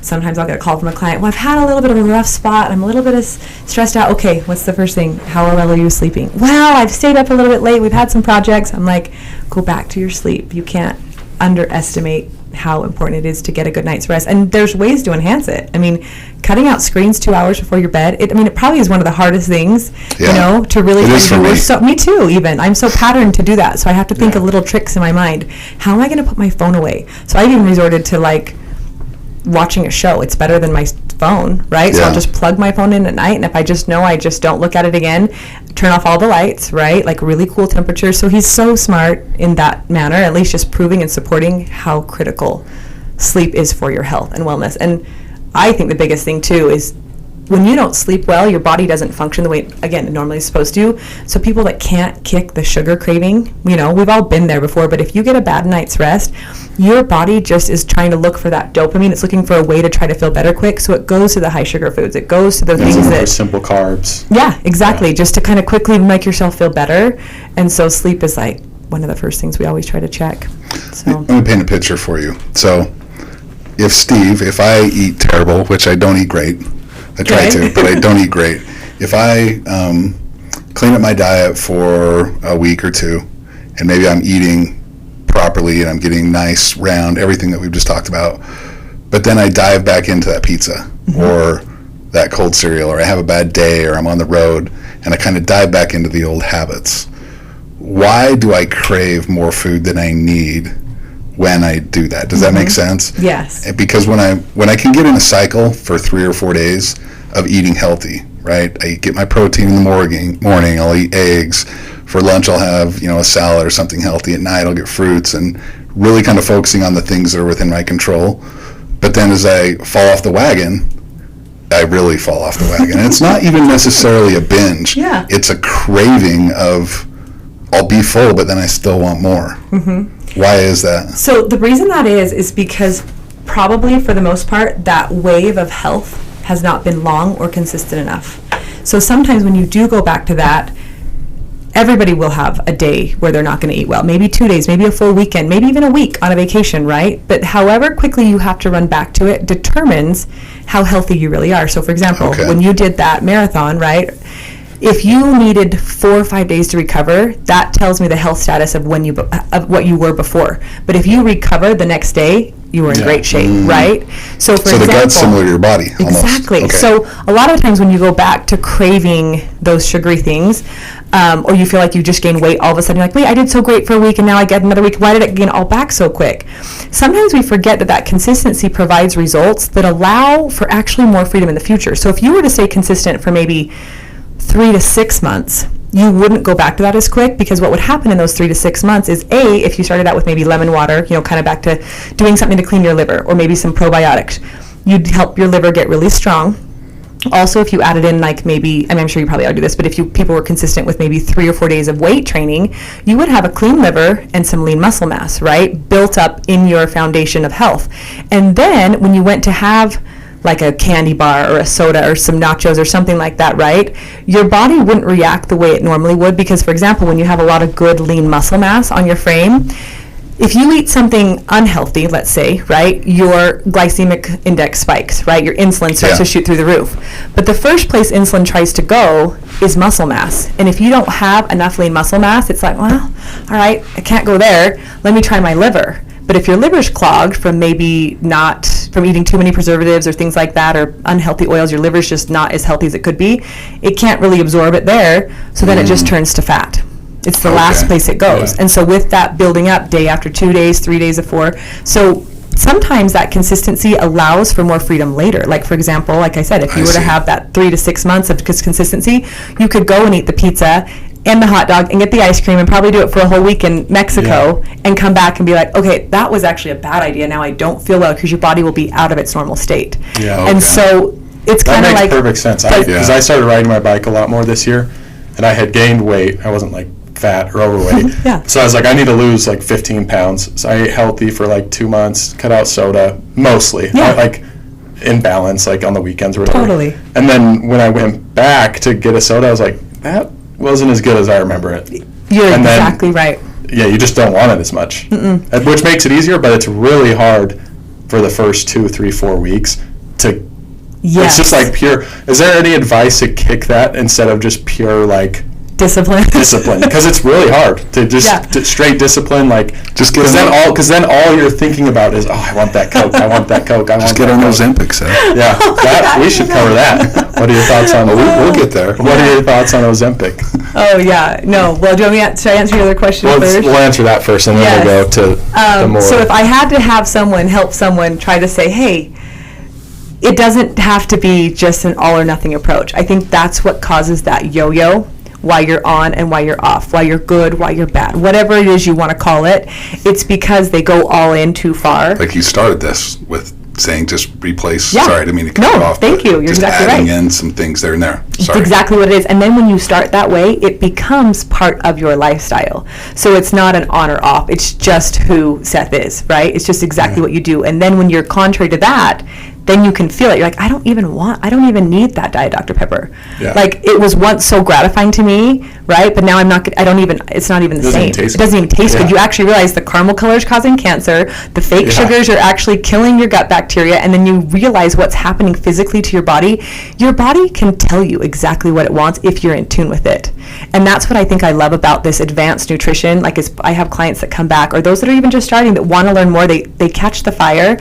sometimes I'll get a call from a client. Well, I've had a little bit of a rough spot. I'm a little bit stressed out. Okay, what's the first thing? How well are you sleeping? Well, I've stayed up a little bit late. We've had some projects. I'm like, go back to your sleep. You can't underestimate how important it is to get a good night's rest. And there's ways to enhance it. I mean, cutting out screens 2 hours before your bed, it probably is one of the hardest things, to really it is for me. So, me too, even. I'm so patterned to do that. So I have to think of little tricks in my mind. How am I going to put my phone away? So I've even resorted to watching a show. It's better than my phone, right? So I'll just plug my phone in at night, and if I just know I just don't look at it again, turn off all the lights, right? Like really cool temperatures. So he's so smart in that manner, at least just proving and supporting how critical sleep is for your health and wellness. And I think the biggest thing too is when you don't sleep well, your body doesn't function the way, again, it normally is supposed to. So people that can't kick the sugar craving, we've all been there before, but if you get a bad night's rest, your body just is trying to look for that dopamine. It's looking for a way to try to feel better quick. So it goes to the high sugar foods. It goes to the things that... simple carbs. Yeah, exactly. Just to kind of quickly make yourself feel better. And so sleep is one of the first things we always try to check. So let me paint a picture for you. So if I eat terrible, which I don't eat great, I try to, but I don't eat great. If I clean up my diet for a week or two, and maybe I'm eating properly and I'm getting nice, round, everything that we've just talked about, but then I dive back into that pizza or that cold cereal, or I have a bad day, or I'm on the road, and I kind of dive back into the old habits. Why do I crave more food than I need when I do that? Does that make sense? Yes. Because when I can get in a cycle for 3 or 4 days of eating healthy, right? I get my protein in the morning, I'll eat eggs. For lunch, I'll have, a salad or something healthy. At night, I'll get fruits, and really kind of focusing on the things that are within my control. But then as I fall off the wagon, I really fall off the wagon. And it's not even necessarily a binge. Yeah. It's a craving of, I'll be full, but then I still want more. Why is that? So the reason that is because probably for the most part, that wave of health has not been long or consistent enough. So sometimes when you do go back to that, everybody will have a day where they're not going to eat well. Maybe 2 days, maybe a full weekend, maybe even a week on a vacation, right? But however quickly you have to run back to it determines how healthy you really are. So for example, when you did that marathon, right? If you needed 4 or 5 days to recover, that tells me the health status of of what you were before. But if you recover the next day, you were in great shape, right? So for example, the gut's similar to your body, almost. Exactly. Okay. So a lot of times when you go back to craving those sugary things, or you feel like you just gained weight, all of a sudden you're like, wait, I did so great for a week and now I get another week. Why did it gain all back so quick? Sometimes we forget that consistency provides results that allow for actually more freedom in the future. So if you were to stay consistent for maybe 3 to 6 months, you wouldn't go back to that as quick, because what would happen in those 3 to 6 months is if you started out with maybe lemon water, kind of back to doing something to clean your liver, or maybe some probiotics, you'd help your liver get really strong. Also, if you added in I'm sure you probably already do this, but if people were consistent with maybe 3 or 4 days of weight training, you would have a clean liver and some lean muscle mass, right? Built up in your foundation of health. And then when you went to have like a candy bar or a soda or some nachos or something like that, right? Your body wouldn't react the way it normally would, because, for example, when you have a lot of good lean muscle mass on your frame, if you eat something unhealthy, let's say, right, your glycemic index spikes, right? Your insulin starts to shoot through the roof. But the first place insulin tries to go is muscle mass. And if you don't have enough lean muscle mass, it's like, well, all right, I can't go there. Let me try my liver. But if your liver's clogged from from eating too many preservatives or things like that, or unhealthy oils, your liver's just not as healthy as it could be, it can't really absorb it there, so then it just turns to fat. It's the last place it goes. Yeah. And so with that building up day after 2 days, 3 days of 4, so sometimes that consistency allows for more freedom later. Like, for example, like I said, if you were to have that 3 to 6 months of consistency, you could go and eat the pizza and the hot dog and get the ice cream and probably do it for a whole week in Mexico and come back and be like, okay, that was actually a bad idea. Now I don't feel well, because your body will be out of its normal state. Yeah. And so it's kind of like... That makes perfect sense. Because I started riding my bike a lot more this year, and I had gained weight. I wasn't like fat or overweight. So I was like, I need to lose like 15 pounds. So I ate healthy for like 2 months, cut out soda, mostly. Like in balance, like on the weekends or whatever. Totally. And then when I went back to get a soda, I was like, that wasn't as good as I remember it. You're exactly right. Yeah, you just don't want it as much. Which makes it easier, but it's really hard for the first 2, 3, 4 weeks to... It's just like pure... Is there any advice to kick that instead of just pure, like... Discipline, because it's really hard to just straight discipline, like just get because then all you're thinking about is, oh, I want that Coke, I want that Coke, I want that Coke. Just get on those Ozempic, we should cover that. What are your thoughts on? We'll get there. What are your thoughts on Ozempic? Oh yeah, no. Well, do you want me should I answer your other question first? We'll answer that first, and then we'll go to the more. So if I had to have someone help someone try to say, hey, it doesn't have to be just an all or nothing approach. I think that's what causes that yo-yo. Why you're on and why you're off, why you're good, why you're bad, whatever it is you want to call it, it's because they go all in too far. Like you started this with saying just replace, sorry, I didn't mean to cut you off. Thank you, you're exactly right. Just adding in some things there and there. Sorry. It's exactly what it is. And then when you start that way, it becomes part of your lifestyle. So it's not an on or off, it's just who Seth is, right? It's just exactly what you do. And then when you're contrary to that, then you can feel it. You're like, I don't even need that Diet Dr. Pepper. Like, it was once so gratifying to me, right? But now it's not even the same. It doesn't even taste good. You actually realize the caramel color is causing cancer, the fake sugars are actually killing your gut bacteria, and then you realize what's happening physically to your body. Your body can tell you exactly what it wants if you're in tune with it. And that's what I think I love about this advanced nutrition. Like, I have clients that come back, or those that are even just starting that want to learn more, they catch the fire.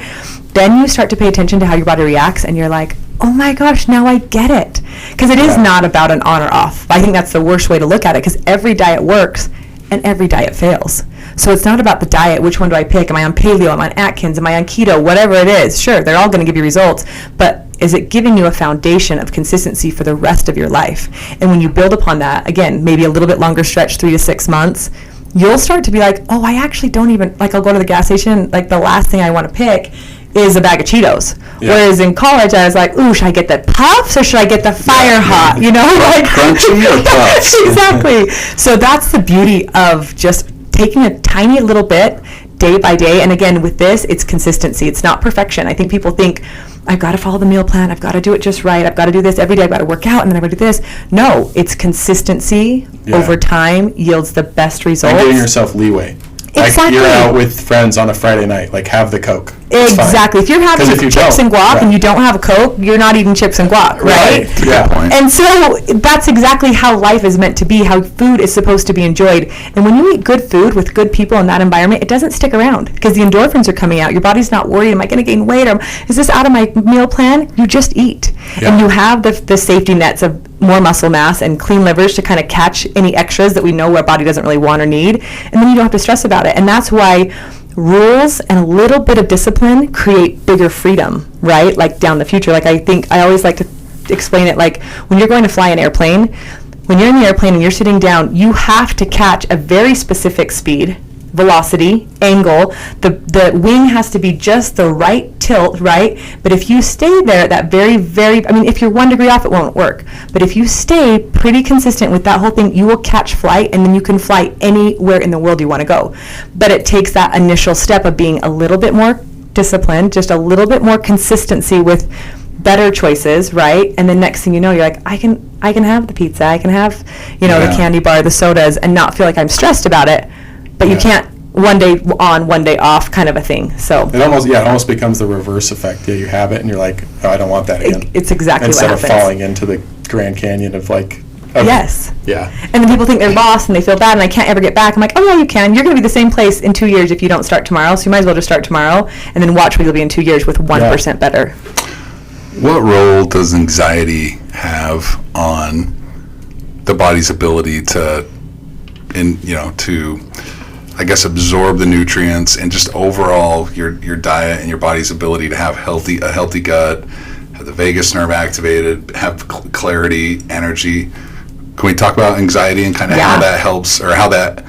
Then you start to pay attention to how your body reacts, and you're like, oh my gosh, now I get it. Because it is not about an on or off. I think that's the worst way to look at it, because every diet works and every diet fails. So it's not about the diet, which one do I pick? Am I on paleo? Am I on Atkins? Am I on keto? Whatever it is. Sure, they're all going to give you results, but is it giving you a foundation of consistency for the rest of your life? And when you build upon that, again, maybe a little bit longer stretch, 3 to 6 months, you'll start to be like, oh, I actually don't even, like, I'll go to the gas station, like, the last thing I want to pick is a bag of Cheetos. Whereas in college, I was like, ooh, should I get the puffs or should I get the fire hot? You know, like crunchy or puffs? Exactly. So that's the beauty of just taking a tiny little bit day by day. And again, with this, it's consistency. It's not perfection. I think people think, I've got to follow the meal plan. I've got to do it just right. I've got to do this every day. I've got to work out, and then I've got to do this. No, it's consistency over time yields the best results. And giving yourself leeway. Exactly. Like, you're out with friends on a Friday night, like, have the Coke. Exactly. If you're having chips and guac and you don't have a Coke, you're not eating chips and guac, right? Good point. And so that's exactly how life is meant to be, how food is supposed to be enjoyed. And when you eat good food with good people in that environment, it doesn't stick around because the endorphins are coming out. Your body's not worried, am I going to gain weight? Or is this out of my meal plan? You just eat. And you have the safety nets of more muscle mass and clean livers to kind of catch any extras that we know our body doesn't really want or need. And then you don't have to stress about it. And that's why rules and a little bit of discipline create bigger freedom, right? Like down the future. Like, I think I always like to explain it like when you're going to fly an airplane, when you're in the airplane and you're sitting down, you have to catch a very specific speed, velocity, angle. The wing has to be just the right tilt, right? But if you stay there at that very, very, I mean, if you're 1 degree off, it won't work. But if you stay pretty consistent with that whole thing, you will catch flight, and then you can fly anywhere in the world you want to go. But it takes that initial step of being a little bit more disciplined, just a little bit more consistency with better choices, right? And then next thing you know, you're like, I can have the pizza, I can have, the candy bar, the sodas, and not feel like I'm stressed about it. But you can't one day on, one day off kind of a thing. So it almost becomes the reverse effect. Yeah, you have it and you're like, oh, I don't want that again. It's exactly what happens. Instead of falling into the Grand Canyon of like, yes. Yeah. And then people think they're lost and they feel bad and I can't ever get back. I'm like, oh yeah, you can. You're going to be the same place in 2 years if you don't start tomorrow. So you might as well just start tomorrow and then watch where you'll be in 2 years with 1% better. What role does anxiety have on the body's ability to I guess absorb the nutrients and just overall your diet and your body's ability to have a healthy gut, have the vagus nerve activated, have clarity, energy? Can we talk about anxiety and kind of how that helps, or how that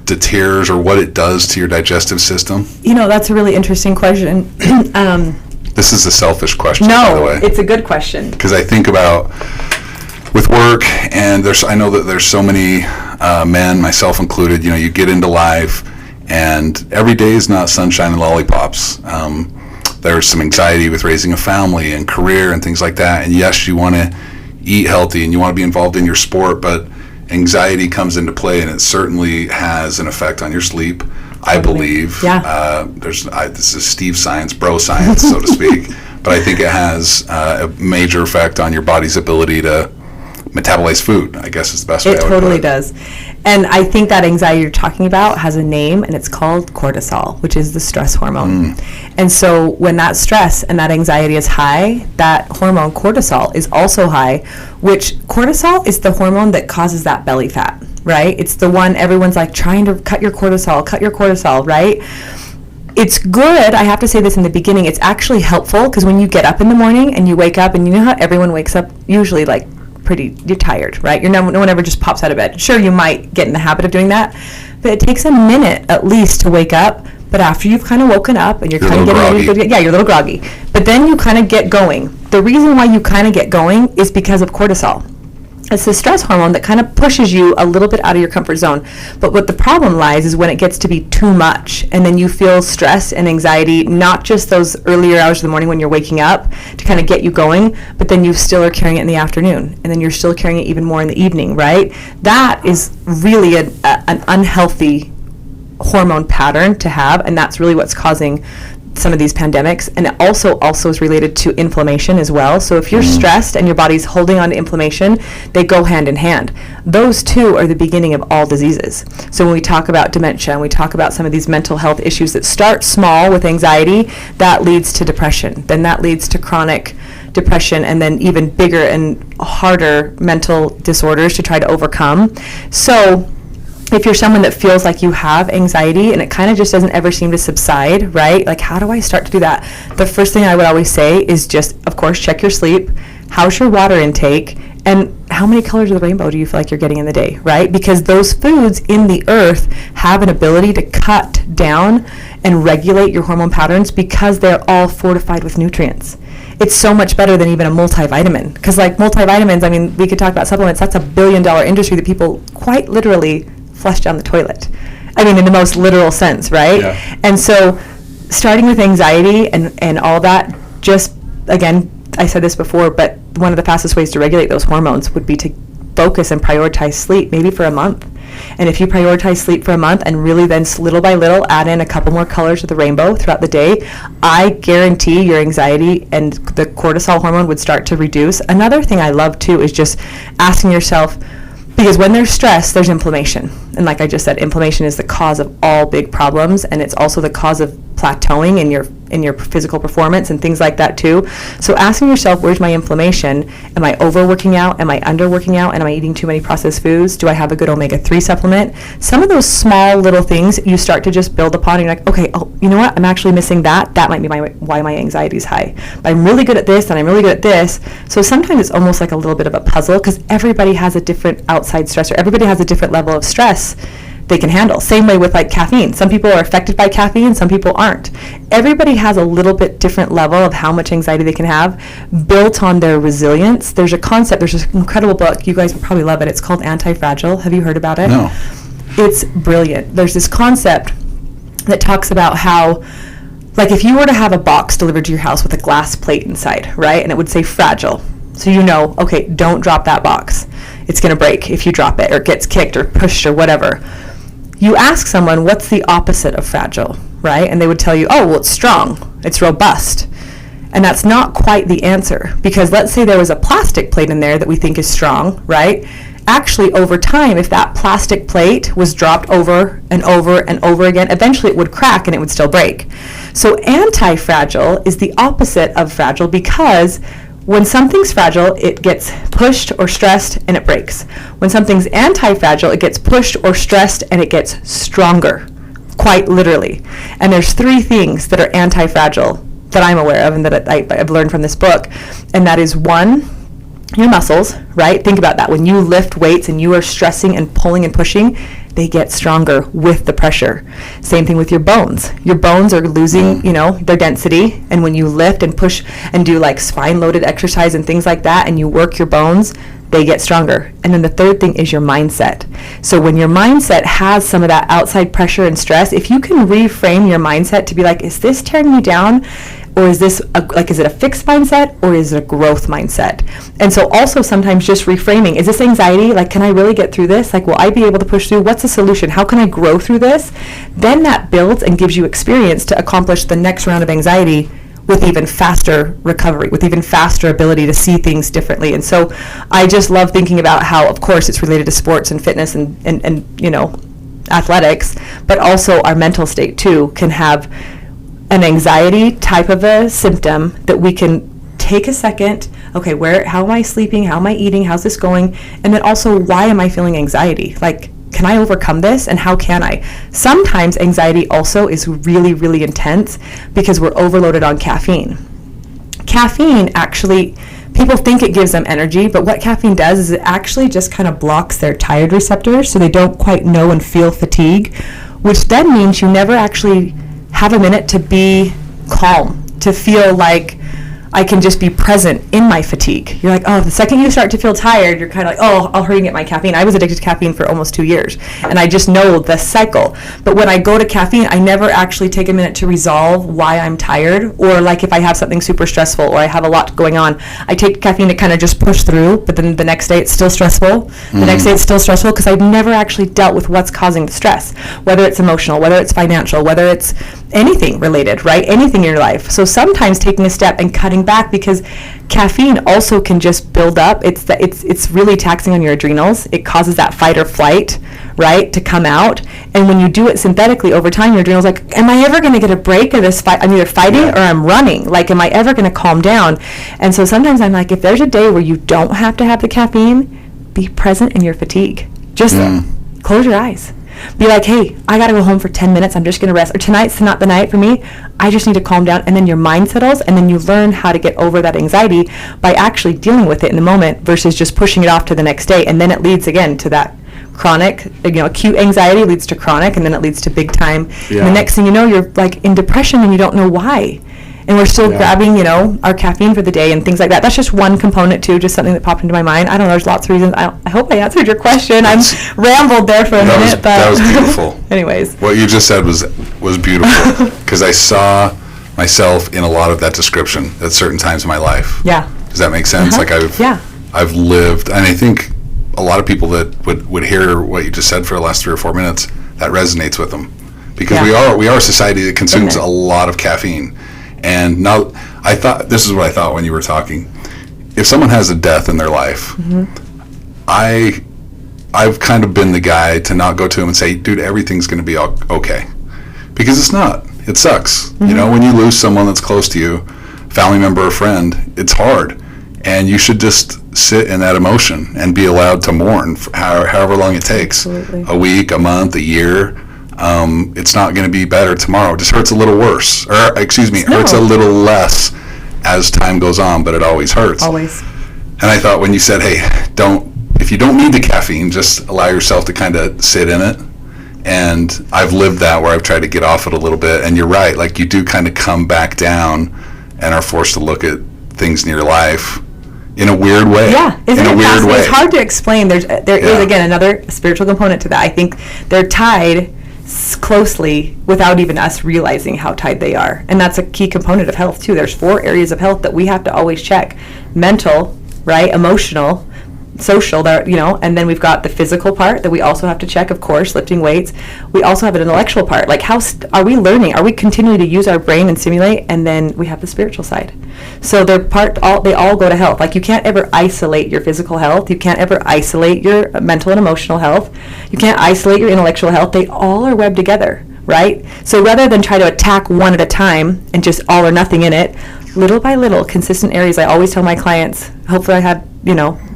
deters, or what it does to your digestive system? That's a really interesting question. This is a selfish question, by the way. No, it's a good question. Because I think about with work, and I know that there's so many men, myself included, you get into life, and every day is not sunshine and lollipops. There's some anxiety with raising a family and career and things like that. And yes, you want to eat healthy and you want to be involved in your sport, but anxiety comes into play, and it certainly has an effect on your sleep, I believe. Yeah. This is Steve science, bro science, so to speak. But I think it has a major effect on your body's ability to metabolize food, I guess is the best way I would put it. It totally does. And I think that anxiety you're talking about has a name, and it's called cortisol, which is the stress hormone. And so when that stress and that anxiety is high, that hormone cortisol is also high, which cortisol is the hormone that causes that belly fat, right? It's the one everyone's like trying to cut your cortisol, right? It's good, I have to say this in the beginning, it's actually helpful, because when you get up in the morning and you wake up, and you know how everyone wakes up usually like you're tired, right? No one ever just pops out of bed. Sure, you might get in the habit of doing that, but it takes a minute at least to wake up. But after you've kind of woken up and you're kind of getting ready to go, you're a little groggy. But then you kind of get going. The reason why you kind of get going is because of cortisol. It's the stress hormone that kind of pushes you a little bit out of your comfort zone. But what the problem lies is when it gets to be too much, and then you feel stress and anxiety, not just those earlier hours of the morning when you're waking up to kind of get you going, but then you still are carrying it in the afternoon, and then you're still carrying it even more in the evening, right? That is really an unhealthy hormone pattern to have, and that's really what's causing some of these pandemics. And it also is related to inflammation as well. So if you're stressed and your body's holding on to inflammation, they go hand in hand. Those two are the beginning of all diseases. So when we talk about dementia and we talk about some of these mental health issues that start small with anxiety, that leads to depression. Then that leads to chronic depression, and then even bigger and harder mental disorders to try to overcome. So if you're someone that feels like you have anxiety and it kind of just doesn't ever seem to subside, right? Like, how do I start to do that? The first thing I would always say is just, of course, check your sleep. How's your water intake? And how many colors of the rainbow do you feel like you're getting in the day, right? Because those foods in the earth have an ability to cut down and regulate your hormone patterns because they're all fortified with nutrients. It's so much better than even a multivitamin. Because like multivitamins, I mean, we could talk about supplements. That's $1 billion industry that people quite literally flush down the toilet. I mean, in the most literal sense, right? Yeah. And so starting with anxiety and all that, just, again, I said this before, but one of the fastest ways to regulate those hormones would be to focus and prioritize sleep, maybe for a month. And if you prioritize sleep for a month and really then little by little add in a couple more colors of the rainbow throughout the day, I guarantee your anxiety and the cortisol hormone would start to reduce. Another thing I love too is just asking yourself, because when there's stress, there's inflammation. And like I just said, inflammation is the cause of all big problems, and it's also the cause of plateauing in your physical performance and things like that too. So asking yourself, where's my inflammation? Am I overworking out? Am I underworking out? And am I eating too many processed foods? Do I have a good omega-3 supplement? Some of those small little things you start to just build upon, and you're like, okay, you know what? I'm actually missing that. That might be why my anxiety is high. But I'm really good at this, and I'm really good at this. So sometimes it's almost like a little bit of a puzzle, because everybody has a different outside stressor. Everybody has a different level of stress they can handle. Same way with like caffeine. Some people are affected by caffeine, some people aren't. Everybody has a little bit different level of how much anxiety they can have built on their resilience. There's a concept, there's this incredible book, you guys would probably love it. It's called Anti-Fragile. Have you heard about it? No. It's brilliant. There's this concept that talks about how, like, if you were to have a box delivered to your house with a glass plate inside, right? And it would say fragile. So you know, okay, don't drop that box. It's going to break if you drop it, or it gets kicked or pushed or whatever. You ask someone, what's the opposite of fragile, right? And they would tell you, oh, well, it's strong, it's robust. And that's not quite the answer, because let's say there was a plastic plate in there that we think is strong, right? Actually, over time, if that plastic plate was dropped over and over and over again, eventually it would crack and it would still break. So anti-fragile is the opposite of fragile, because when something's fragile, it gets pushed or stressed and it breaks. When something's anti-fragile, it gets pushed or stressed and it gets stronger, quite literally. And there's 3 things that are anti-fragile that I'm aware of and that I've learned from this book. And that is, 1, your muscles, right? Think about that. When you lift weights and you are stressing and pulling and pushing, they get stronger with the pressure. Same thing with your bones. Your bones are losing, their density. And when you lift and push and do like spine loaded exercise and things like that, and you work your bones, they get stronger. And then the third thing is your mindset. So when your mindset has some of that outside pressure and stress, if you can reframe your mindset to be like, is this tearing me down? Or is this is it a fixed mindset or is it a growth mindset? And so also sometimes just reframing, is this anxiety? Like, can I really get through this? Like, will I be able to push through? What's the solution? How can I grow through this? Then that builds and gives you experience to accomplish the next round of anxiety with even faster recovery, with even faster ability to see things differently. And so I just love thinking about how, of course, it's related to sports and fitness and athletics, but also our mental state too can have an anxiety type of a symptom that we can take a second, okay, how am I sleeping? How am I eating? How's this going? And then also, why am I feeling anxiety? Like, can I overcome this? And how can I? Sometimes anxiety also is really, really intense because we're overloaded on caffeine. Caffeine actually, people think it gives them energy, but what caffeine does is it actually just kind of blocks their tired receptors so they don't quite know and feel fatigue, which then means you never actually have a minute to be calm, to feel like I can just be present in my fatigue. You're like, oh, the second you start to feel tired, you're kind of like, oh, I'll hurry and get my caffeine. I was addicted to caffeine for almost 2 years, and I just know the cycle. But when I go to caffeine, I never actually take a minute to resolve why I'm tired, or like if I have something super stressful or I have a lot going on, I take caffeine to kind of just push through, but then the next day it's still stressful. The next day it's still stressful because I've never actually dealt with what's causing the stress, whether it's emotional, whether it's financial, whether it's anything related, right? Anything in your life. So sometimes taking a step and cutting back, because caffeine also can just build up. It's really taxing on your adrenals. It causes that fight or flight, right, to come out. And when you do it synthetically over time, your adrenals like, am I ever going to get a break of this fight? I'm either fighting or I'm running. Like, am I ever going to calm down? And so sometimes I'm like, if there's a day where you don't have to have the caffeine, be present in your fatigue. Just close your eyes. Be like, hey, I got to go home for 10 minutes. I'm just going to rest. Or tonight's not the night for me. I just need to calm down. And then your mind settles, and then you learn how to get over that anxiety by actually dealing with it in the moment versus just pushing it off to the next day. And then it leads again to that chronic, acute anxiety leads to chronic, and then it leads to big time. Yeah. And the next thing you know, you're like in depression and you don't know why. And we're still grabbing, our caffeine for the day and things like that. That's just one component too, just something that popped into my mind. I don't know, there's lots of reasons. I hope I answered your question. I'm rambled there for a minute. That was beautiful. Anyways. What you just said was beautiful, because I saw myself in a lot of that description at certain times in my life. Yeah. Does that make sense? Like I've lived, and I think a lot of people that would hear what you just said for the last 3 or 4 minutes, that resonates with them. Because we are a society that consumes a lot of caffeine. And now, this is what I thought when you were talking. If someone has a death in their life, I've kind of been the guy to not go to them and say, dude, everything's going to be okay. Because it's not. It sucks. When you lose someone that's close to you, family member or friend, it's hard. And you should just sit in that emotion and be allowed to mourn for however long it takes. Absolutely. A week, a month, a year. It's not going to be better tomorrow. It just hurts a little worse. Or, hurts a little less as time goes on, but it always hurts. Always. And I thought when you said, hey, if you don't need the caffeine, just allow yourself to kind of sit in it. And I've lived that where I've tried to get off it a little bit. And you're right, like you do kind of come back down and are forced to look at things in your life in a weird way. Yeah, it's hard to explain. There is, again, another spiritual component to that. I think they're tied closely without even us realizing how tied they are. And that's a key component of health too. There's 4 areas of health that we have to always check. Mental, right? Emotional, social, and then we've got the physical part that we also have to check, of course, lifting weights. We also have an intellectual part, like how are we learning? Are we continuing to use our brain and simulate? And then we have the spiritual side. So they all go to health. Like you can't ever isolate your physical health. You can't ever isolate your mental and emotional health. You can't isolate your intellectual health. They all are webbed together, right? So rather than try to attack one at a time and just all or nothing in it, little by little, consistent areas. I always tell my clients, hopefully I have,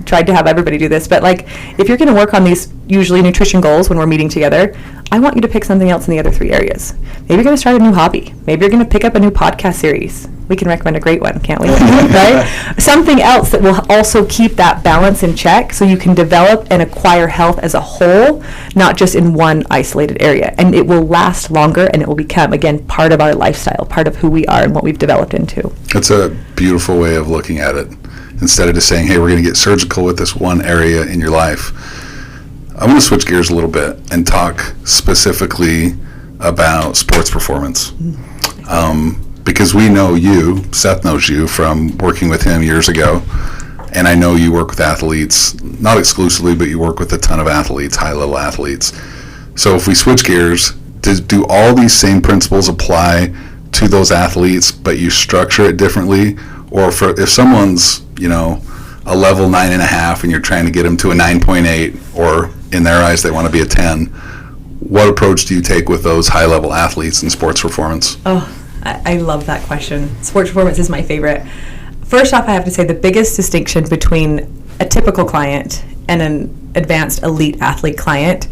tried to have everybody do this, but like if you're going to work on these usually nutrition goals when we're meeting together, I want you to pick something else in the other 3 areas. Maybe you're going to start a new hobby. Maybe you're going to pick up a new podcast series. We can recommend a great one, can't we? Right? Something else that will also keep that balance in check so you can develop and acquire health as a whole, not just in one isolated area. And it will last longer, and it will become, again, part of our lifestyle, part of who we are and what we've developed into. It's a beautiful way of looking at it. Instead of just saying, hey, we're going to get surgical with this one area in your life, I want to switch gears a little bit and talk specifically about sports performance. Because we know you, Seth knows you from working with him years ago, and I know you work with athletes, not exclusively, but you work with a ton of athletes, high-level athletes. So if we switch gears, do all these same principles apply to those athletes, but you structure it differently? Or if someone's, a level 9.5 and you're trying to get them to a 9.8, or in their eyes they want to be a 10, what approach do you take with those high-level athletes in sports performance? Oh, I love that question. Sports performance is my favorite. First off, I have to say the biggest distinction between a typical client and an advanced elite athlete client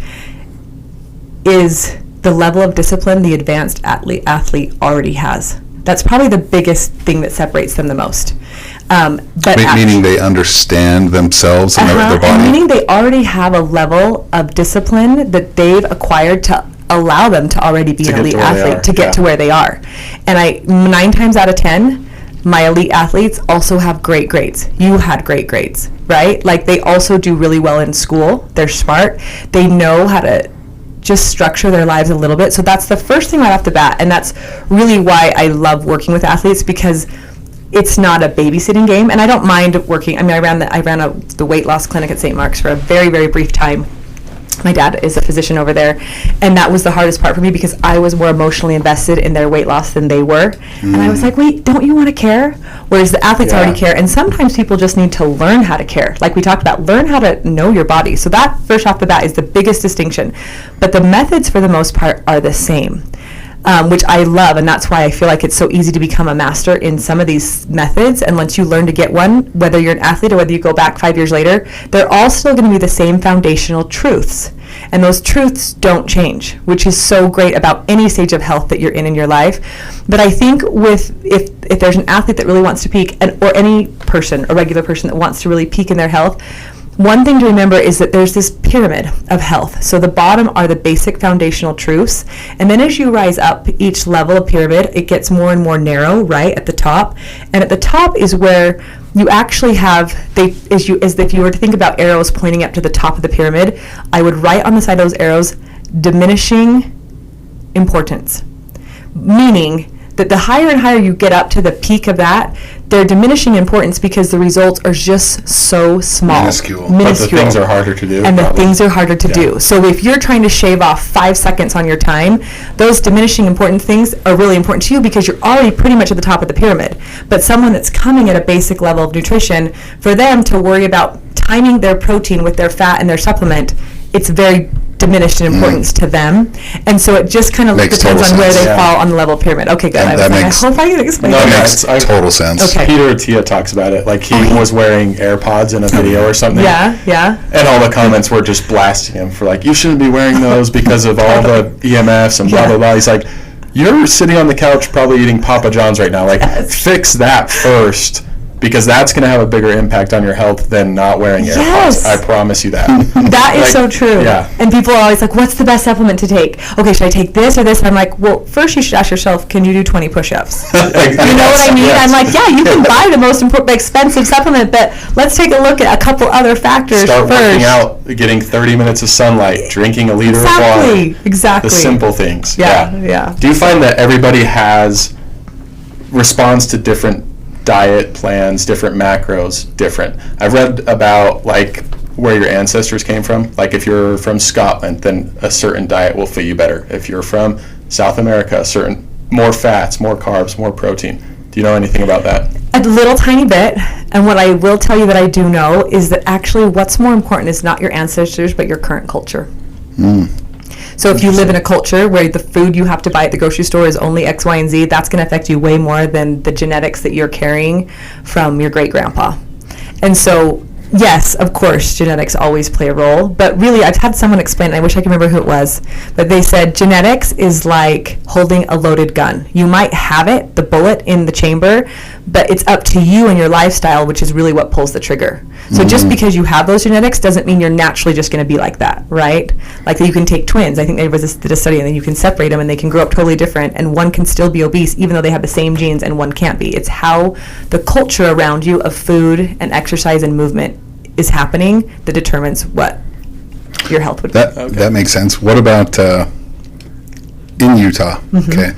is the level of discipline the advanced athlete already has. That's probably the biggest thing that separates them the most. Meaning they understand themselves and their body? Meaning they already have a level of discipline that they've acquired to allow them to already be an elite athlete, to get to where they are. And 9 times out of 10, my elite athletes also have great grades. You had great grades, right? Like, they also do really well in school. They're smart. They know how to just structure their lives a little bit. So that's the first thing right off the bat. And that's really why I love working with athletes, because it's not a babysitting game. And I don't mind working. I mean, I ran the weight loss clinic at St. Mark's for a very, very brief time. My dad is a physician over there, and that was the hardest part for me because I was more emotionally invested in their weight loss than they were. And I was like, wait, don't you want to care? Whereas the athletes already care, and sometimes people just need to learn how to care. Like we talked about, learn how to know your body. So that, first off the bat, is the biggest distinction. But the methods, for the most part, are the same. Which I love, and that's why I feel like it's so easy to become a master in some of these methods. And once you learn to get one, whether you're an athlete or whether you go back 5 years later, they're all still going to be the same foundational truths. And those truths don't change, which is so great about any stage of health that you're in your life. But I think if there's an athlete that really wants to peak, or any person, a regular person that wants to really peak in their health, one thing to remember is that there's this pyramid of health. So the bottom are the basic foundational truths. And then as you rise up each level of pyramid, it gets more and more narrow, right, at the top. And at the top is where you actually have, as if you were to think about arrows pointing up to the top of the pyramid, I would write on the side of those arrows, diminishing importance. Meaning that the higher and higher you get up to the peak of that, they're diminishing importance because the results are just so small. Minuscule. But the things are harder to do. And the things are harder to do. So if you're trying to shave off 5 seconds on your time, those diminishing important things are really important to you because you're already pretty much at the top of the pyramid. But someone that's coming at a basic level of nutrition, for them to worry about timing their protein with their fat and their supplement, it's very diminished in importance to them, and so it just kind of depends on where they fall on the level pyramid. Okay, good. I hope I can explain that. That makes total sense. Okay. Peter Attia talks about it, like he was wearing AirPods in a video or something. Yeah. And all the comments were just blasting him for like, you shouldn't be wearing those because of all the EMFs and blah, blah, blah. He's like, you're sitting on the couch probably eating Papa John's right now. Like, fix that first, because that's going to have a bigger impact on your health than not wearing AirPods. I promise you that. That is so true. Yeah. And people are always like, what's the best supplement to take? Okay, should I take this or this? And I'm like, well, first you should ask yourself, can you do 20 push-ups? You know what I mean? Yes. I'm like, yeah, you can buy the most expensive supplement, but let's take a look at a couple other factors Start first. working out, getting 30 minutes of sunlight, drinking a liter of water. Exactly. The simple things. Yeah. Do you find that everybody responds to different diet plans, different macros, different? I've read about like where your ancestors came from. Like if you're from Scotland, then a certain diet will fit you better. If you're from South America, more fats, more carbs, more protein. Do you know anything about that? A little tiny bit. And what I will tell you that I do know is that actually what's more important is not your ancestors, but your current culture. So if you live in a culture where the food you have to buy at the grocery store is only X, Y, and Z, that's going to affect you way more than the genetics that you're carrying from your great-grandpa. And so Yes, of course, genetics always play a role. But really, I've had someone explain, I wish I could remember who it was, but they said genetics is like holding a loaded gun. You might have it, the bullet in the chamber, but it's up to you and your lifestyle, which is really what pulls the trigger. So just because you have those genetics doesn't mean you're naturally just going to be like that, right? Like you can take twins. I think they did a study, and then you can separate them, and they can grow up totally different, and one can still be obese even though they have the same genes, and one can't be. It's how the culture around you of food and exercise and movement is happening that determines what your health would be. That makes sense. What about in Utah? Okay.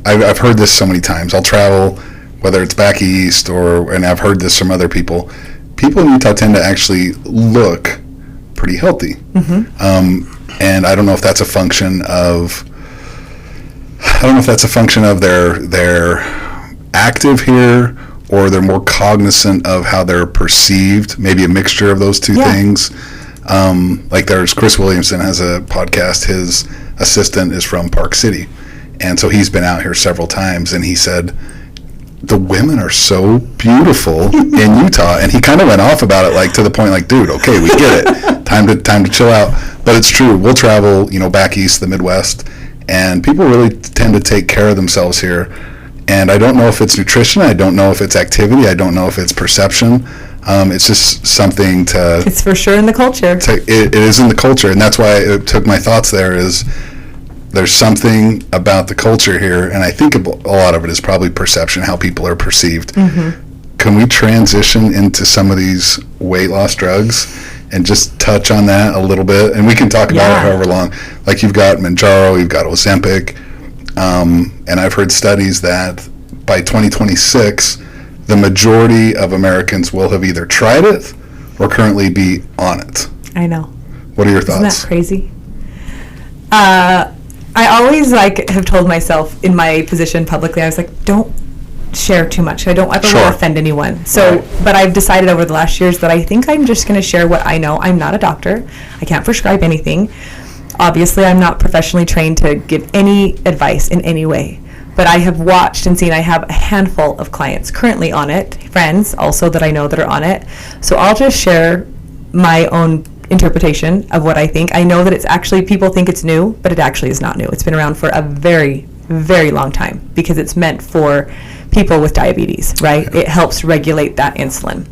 I've heard this so many times. I'll travel, whether it's back east and I've heard this from other people. People in Utah tend to actually look pretty healthy. And I don't know if that's a function of they're active here, or they're more cognizant of how they're perceived, maybe a mixture of those two things. Like there's Chris Williamson has a podcast. His assistant is from Park City, and so he's been out here several times, and he said the women are so beautiful in Utah, and he kind of went off about it, like to the point like, dude, okay, we get it, time to chill out. But it's true. We'll travel, back east, the Midwest, and people really tend to take care of themselves here. And I don't know if it's nutrition, I don't know if it's activity, I don't know if it's perception. It's just something to... It's for sure in the culture. It is in the culture, and that's why it took my thoughts there is there's something about the culture here, and I think a lot of it is probably perception, how people are perceived. Can we transition into some of these weight loss drugs and just touch on that a little bit? And we can talk about it however long. Like you've got Mounjaro, you've got Ozempic, and I've heard studies that by 2026, the majority of Americans will have either tried it or currently be on it. I know. What are your thoughts? Isn't that crazy? I always have told myself in my position publicly, I was like, don't share too much. I don't ever want to offend anyone. So, but I've decided over the last years that I think I'm just going to share what I know. I'm not a doctor. I can't prescribe anything. Obviously, I'm not professionally trained to give any advice in any way. But I have watched and seen, I have a handful of clients currently on it, friends also that I know that are on it. So I'll just share my own interpretation of what I think. I know that it's actually, people think it's new, but it actually is not new. It's been around for a very, very long time because it's meant for people with diabetes, right? It helps regulate that insulin.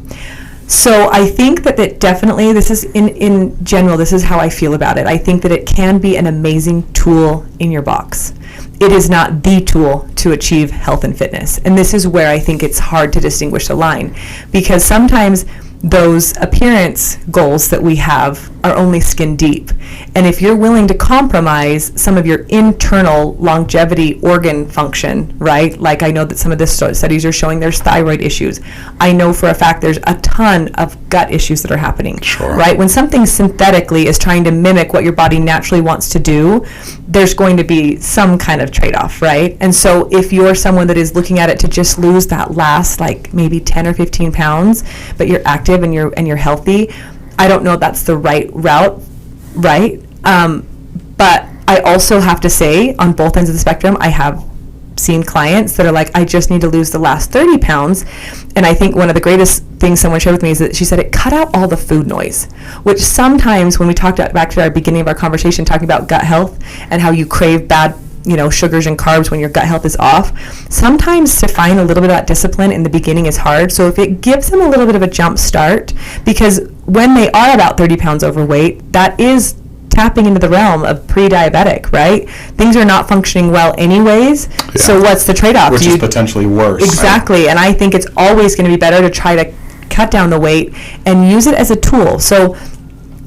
So I think that it definitely, this is in general, this is how I feel about it. I think that it can be an amazing tool in your box. It is not the tool to achieve health and fitness. And this is where I think it's hard to distinguish the line, because sometimes those appearance goals that we have are only skin deep. And if you're willing to compromise some of your internal longevity organ function, right? Like I know that some of the studies are showing there's thyroid issues. I know for a fact there's a ton of gut issues that are happening, right? When something synthetically is trying to mimic what your body naturally wants to do, there's going to be some kind of trade-off, right? And so if you're someone that is looking at it to just lose that last like maybe 10 or 15 pounds, but you're active and you're healthy, I don't know if that's the right route, right? But I also have to say, on both ends of the spectrum, I have seen clients that are like, I just need to lose the last 30 pounds. And I think one of the greatest things someone shared with me is that she said it cut out all the food noise, which sometimes when we talked back to our beginning of our conversation, talking about gut health and how you crave bad sugars and carbs when your gut health is off, sometimes to find a little bit of that discipline in the beginning is hard. So if it gives them a little bit of a jump start, because when they are about 30 pounds overweight, that is tapping into the realm of pre-diabetic, right? Things are not functioning well anyways. Yeah. So what's the trade-off? Which is potentially worse. Exactly. And I think it's always going to be better to try to cut down the weight and use it as a tool. So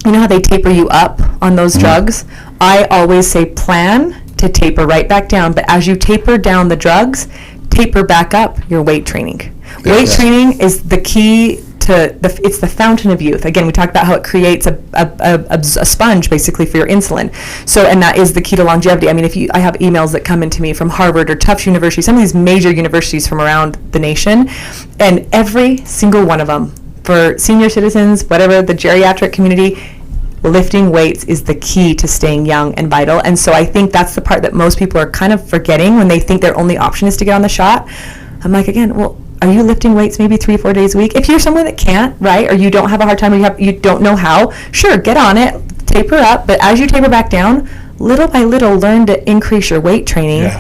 you know how they taper you up on those drugs? I always say plan to taper right back down, but as you taper down the drugs, taper back up your weight training. Weight training is the key to it's the fountain of youth. Again, we talked about how it creates a sponge basically for your insulin. So, and that is the key to longevity. I mean, I have emails that come into me from Harvard or Tufts University, some of these major universities from around the nation, and every single one of them, for senior citizens, whatever, the geriatric community, lifting weights is the key to staying young and vital. And so I think that's the part that most people are kind of forgetting when they think their only option is to get on the shot. I'm like, again, well, are you lifting weights maybe 3-4 days a week? If you're someone that can't, right, or you don't have a hard time, or you don't know how, sure, get on it, taper up. But as you taper back down, little by little, learn to increase your weight training.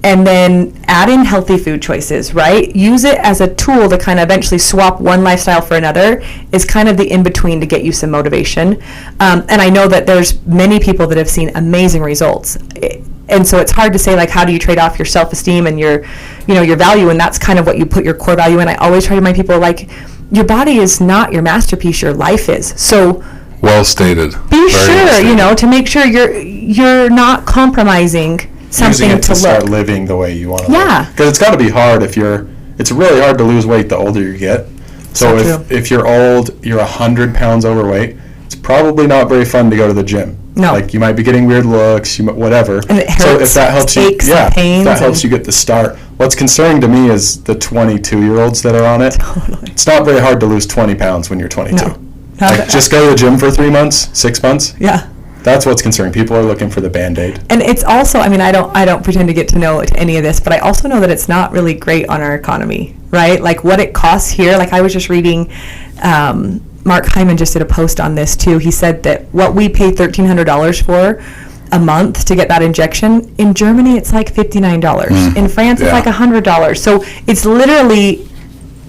And then add in healthy food choices, right? Use it as a tool to kind of eventually swap one lifestyle for another is kind of the in-between to get you some motivation. And I know that there's many people that have seen amazing results. And so it's hard to say, like, how do you trade off your self-esteem and your value? And that's kind of what you put your core value in. I always try to remind people, like, your body is not your masterpiece, your life is. So well stated. Be sure, to make sure you're not compromising something using it to start look. living the way you want to live. Because it's got to be hard it's really hard to lose weight the older you get. So if you're old, you're 100 pounds overweight, it's probably not very fun to go to the gym. No. Like, you might be getting weird looks, whatever. And it hurts, so if that helps you, pains, if that helps you get the start. What's concerning to me is the 22-year-olds that are on it. Totally. It's not very hard to lose 20 pounds when you're 22. No. Just go to the gym for 3 months, 6 months. Yeah. That's what's concerning. People are looking for the Band-Aid. And it's also, I don't pretend to get to know any of this, but I also know that it's not really great on our economy, right? Like, what it costs here. Like, I was just reading, Mark Hyman just did a post on this too. He said that what we pay $1,300 for a month to get that injection, in Germany it's like $59. In France it's like $100. So it's literally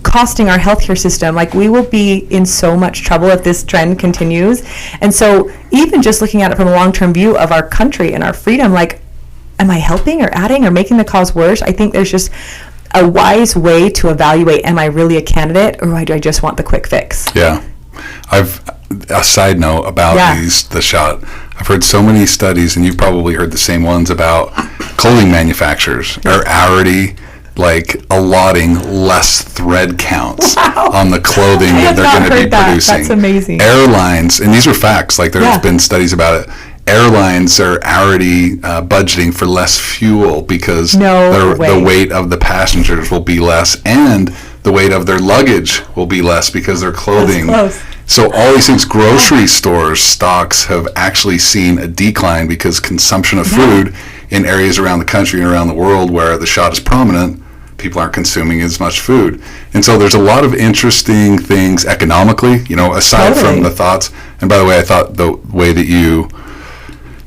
costing our healthcare system. Like, we will be in so much trouble if this trend continues. And so even just looking at it from a long-term view of our country and our freedom, like, am I helping or adding or making the cause worse? I think there's just a wise way to evaluate, am I really a candidate, or do I just want the quick fix? Yeah. A side note about the shot. I've heard so many studies, and you've probably heard the same ones, about clothing manufacturers are already like allotting less thread counts on the clothing that they're going to be producing. That's amazing. Airlines, and these are facts, like there's been studies about it. Airlines are already budgeting for less fuel because the weight of the passengers will be less, and the weight of their luggage will be less because their clothing. So all these things, grocery stores stocks have actually seen a decline because consumption of food in areas around the country and around the world where the shot is prominent, people aren't consuming as much food. And so there's a lot of interesting things economically, aside from the thoughts. And by the way, I thought the way that you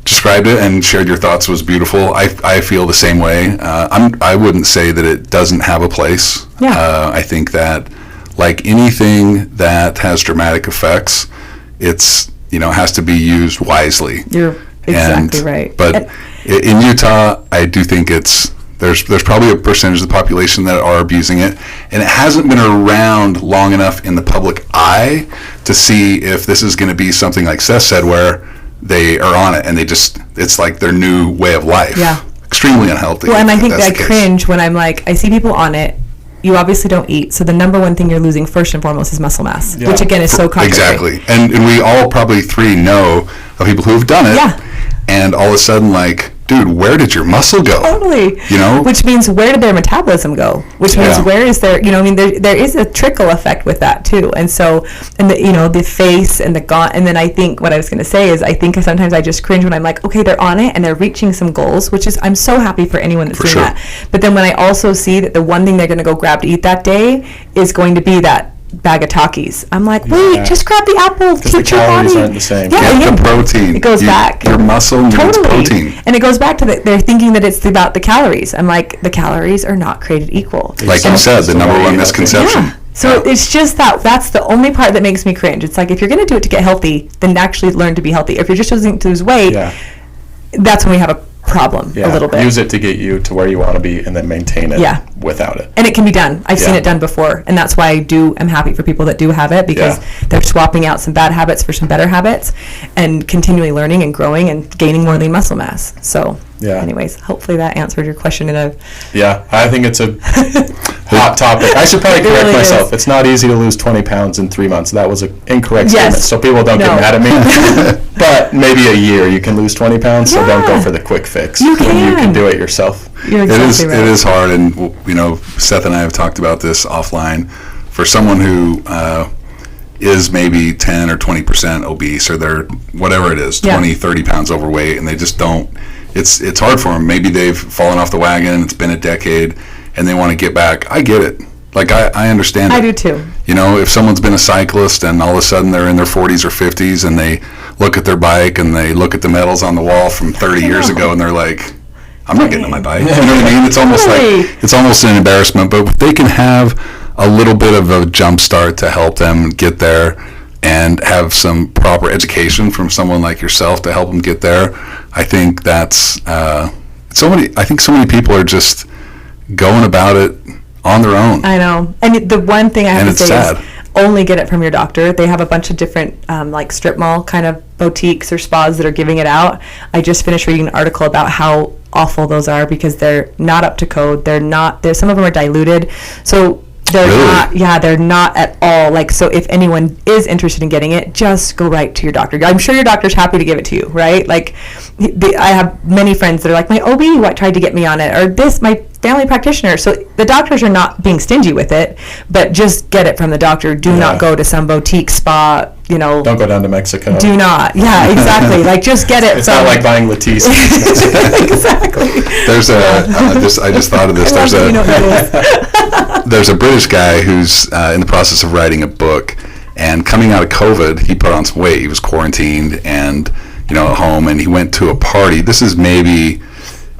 described it and shared your thoughts was beautiful. I feel the same way. I wouldn't say that it doesn't have a place. I think that, like anything that has dramatic effects, it's has to be used wisely. You're exactly right. But in Utah, I do think there's probably a percentage of the population that are abusing it, and it hasn't been around long enough in the public eye to see if this is going to be something like Seth said, where they are on it and it's like their new way of life. Yeah. Extremely unhealthy. Well, and I think I cringe when I'm like, I see people on it. You obviously don't eat, so the number one thing you're losing first and foremost is muscle mass, which again is so contradictory. Exactly. And we all probably three know of people who have done it. Yeah. And all of a sudden, like, dude, where did your muscle go? Totally. Which means, where did their metabolism go? Which means, where is their, there is a trickle effect with that too. And so, and the face and the gaunt, and then I think what I was going to say is, I think sometimes I just cringe when I'm like, okay, they're on it and they're reaching some goals, which is, I'm so happy for anyone that's doing that. But then when I also see that the one thing they're going to go grab to eat that day is going to be that bag of Takis, I'm like, wait, just grab the apple. Because the calories aren't the same. Get the protein. It goes back. Your muscle needs protein. And it goes back to they're thinking that it's about the calories. I'm like, the calories are not created equal. Like you said, the number one misconception. Yeah. So it's just that's the only part that makes me cringe. It's like, if you're going to do it to get healthy, then actually learn to be healthy. If you're just choosing to lose weight, that's when we have a problem a little bit. Use it to get you to where you want to be and then maintain it without it. And it can be done. I've seen it done before. And that's why I'm happy for people that do have it, because they're swapping out some bad habits for some better habits and continually learning and growing and gaining more lean muscle mass. So anyways, hopefully that answered your question in a... Yeah, I think it's a hot topic. I should probably correct myself. It's not easy to lose 20 pounds in 3 months. That was an incorrect statement, so people don't get mad at me. But maybe a year you can lose 20 pounds, so don't go for the quick fix. You can do it yourself. You're exactly right. It is hard, and Seth and I have talked about this offline. For someone who is maybe 10 or 20% obese, or they're whatever it is, 20, 30 pounds overweight, and they just don't, it's hard for them. Maybe they've fallen off the wagon, it's been a decade, and they want to get back. I get it. Like, I understand I it. do too. You know, if someone's been a cyclist and all of a sudden they're in their 40s or 50s and they look at their bike and they look at the medals on the wall from 30 years ago and they're like, I'm not getting on my bike. You know what I mean? It's almost like, it's almost an embarrassment. But if they can have a little bit of a jump start to help them get there and have some proper education from someone like yourself to help them get there, I think that's, I think so many people are just going about it on their own. I know. And the one thing I have to say sad. is only get it from your doctor. They have a bunch of different like strip mall kind of boutiques or spas that are giving it out. I just finished reading an article about how awful those are because they're not up to code. Some of them are diluted. So they're really? they're not at all. Like, so if anyone is interested in getting it, just go right to your doctor. I'm sure your doctor's happy to give it to you, right? Like, I have many friends that are like, my OB tried to get me on it, or my family practitioner. So the doctors are not being stingy with it, but just get it from the doctor. Do not go to some boutique spa, Don't go down to Mexico. Do not. Yeah, exactly. Like, just get it. It's not like buying Latisse. Exactly. There's I just thought of this. There's a British guy who's in the process of writing a book, and coming out of COVID, he put on some weight. He was quarantined and, at home, and he went to a party. This is maybe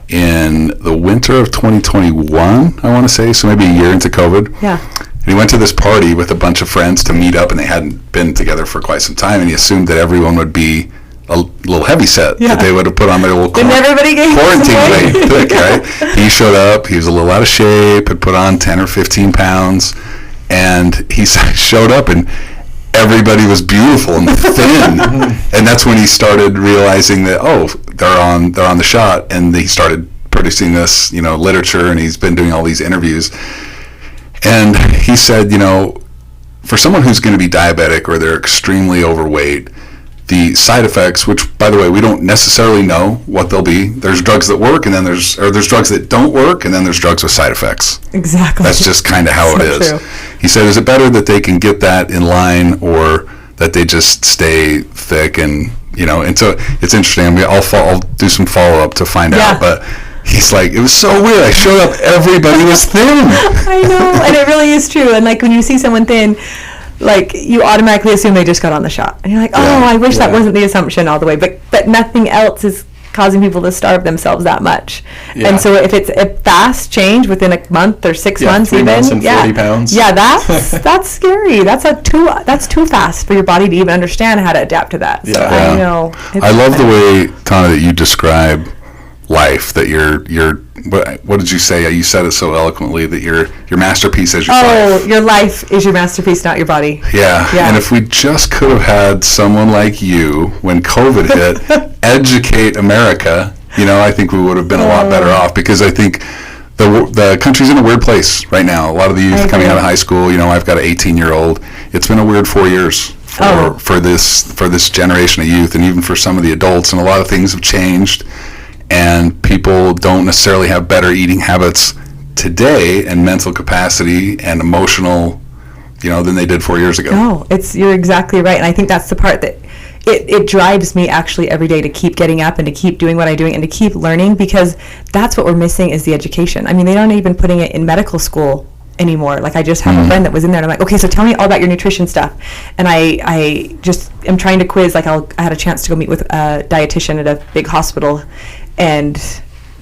in the winter of 2021, I want to say, so maybe a year into COVID. Yeah. And he went to this party with a bunch of friends to meet up, and they hadn't been together for quite some time, and he assumed that everyone would be a little heavy set, that they would have put on their little everybody quarantine weight, thick, right? He showed up, he was a little out of shape, had put on 10 or 15 pounds, and he showed up, and everybody was beautiful and thin. And that's when he started realizing that, they're on the shot, and he started producing this, literature, and he's been doing all these interviews. And he said, for someone who's going to be diabetic or they're extremely overweight, the side effects, which, by the way, we don't necessarily know what they'll be. There's drugs that work, and then there's drugs that don't work, and then there's drugs with side effects. Exactly. That's just kind of how it is. True. He said, is it better that they can get that in line, or that they just stay thick? And and so it's interesting. I mean, I'll do some follow up to find out, but he's like, it was so weird. I showed up, everybody was thin. I know, and it really is true. And like, when you see someone thin, like, you automatically assume they just got on the shot, and you're like, I wish that wasn't the assumption all the way. But nothing else is causing people to starve themselves that much. And so if it's a fast change within a month or 6 months, 3 months and 40 pounds. Yeah, that's scary. That's too fast for your body to even understand how to adapt to that. So I know. I love the way, Tanna, that you describe life, that you're what did you say? You said it so eloquently, that your masterpiece is your life. Your life is your masterpiece, not your body. Yeah. And if we just could have had someone like you, when COVID hit, educate America, I think we would have been a lot better off, because I think the country's in a weird place right now. A lot of the youth coming out of high school, I've got an 18-year-old. It's been a weird 4 years for this generation of youth, and even for some of the adults, and a lot of things have changed. And people don't necessarily have better eating habits today, and mental capacity and emotional, than they did 4 years ago. No, you're exactly right. And I think that's the part that it drives me actually every day to keep getting up and to keep doing what I'm doing and to keep learning, because that's what we're missing, is the education. I mean, they aren't even putting it in medical school anymore. Like, I just have a friend that was in there, and I'm like, okay, so tell me all about your nutrition stuff. And I just am trying to quiz. Like, I had a chance to go meet with a dietitian at a big hospital, and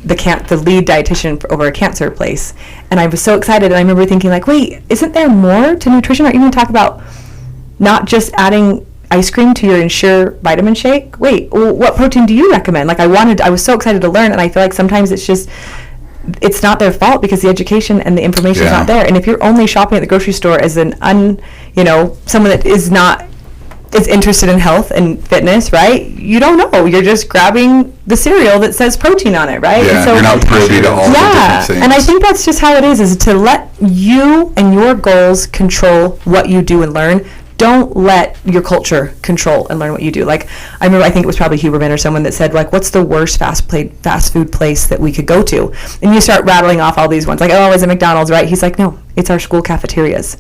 the lead dietitian over a cancer place, and I was so excited. And I remember thinking, like, wait, isn't there more to nutrition? Aren't you going to talk about not just adding ice cream to your Ensure vitamin shake? Wait, well, what protein do you recommend? Like, I was so excited to learn, and I feel like sometimes it's not their fault, because the education and the information is not there. And if you're only shopping at the grocery store as someone that is not is interested in health and fitness, right? You don't know. You're just grabbing the cereal that says protein on it, right? Yeah, and so, you're not privy to all the different things. And I think that's just how it is to let you and your goals control what you do and learn. Don't let your culture control and learn what you do. Like, I remember, I think it was probably Huberman or someone that said, like, what's the worst fast food place that we could go to? And you start rattling off all these ones, like, is it McDonald's, right? He's like, no, it's our school cafeterias.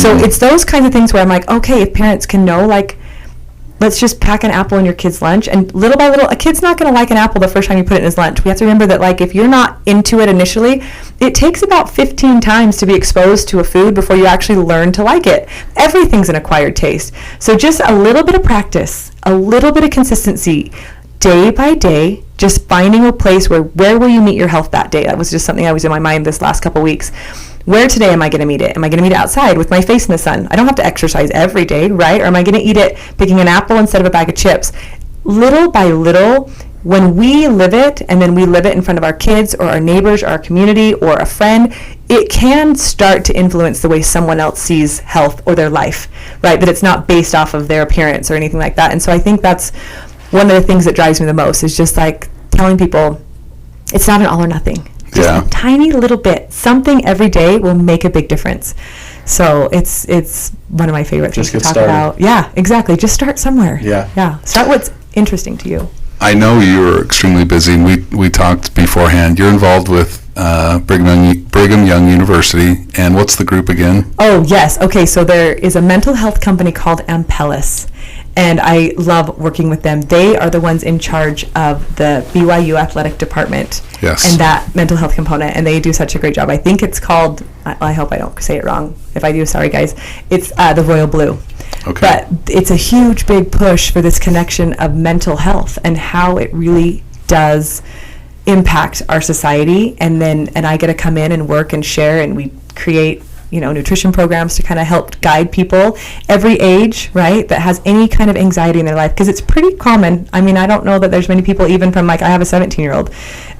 So it's those kinds of things where I'm like, okay, if parents can know, like, let's just pack an apple in your kid's lunch. And little by little, a kid's not going to like an apple the first time you put it in his lunch. We have to remember that, like, if you're not into it initially, it takes about 15 times to be exposed to a food before you actually learn to like it. Everything's an acquired taste. So just a little bit of practice, a little bit of consistency, day by day, just finding a place where will you meet your health that day? That was just something that was in my mind this last couple weeks. Where today am I going to meet it? Am I going to meet it outside with my face in the sun? I don't have to exercise every day, right? Or am I going to eat it picking an apple instead of a bag of chips? Little by little, when we live it, and then we live it in front of our kids or our neighbors or our community or a friend, it can start to influence the way someone else sees health or their life, right? That it's not based off of their appearance or anything like that. And so I think that's one of the things that drives me the most, is just like telling people it's not an all or nothing. Just a tiny little bit, something every day will make a big difference. So it's one of my favorite things to talk about. Yeah, exactly. Just start somewhere. Yeah. Start what's interesting to you. I know you're extremely busy, and we talked beforehand. You're involved with Brigham Young University, and what's the group again? Oh, yes. Okay, so there is a mental health company called Ampellis, and I love working with them. They are the ones in charge of the BYU athletic department. Yes. And that mental health component, and they do such a great job. I think it's called, I hope I don't say it wrong. If I do, sorry guys. It's the Royal Blue. Okay. But it's a huge, big push for this connection of mental health and how it really does impact our society. And I get to come in and work and share, and we create nutrition programs to kind of help guide people every age, right, that has any kind of anxiety in their life, because it's pretty common. I mean, I don't know that there's many people, even from, like, I have a 17-year-old,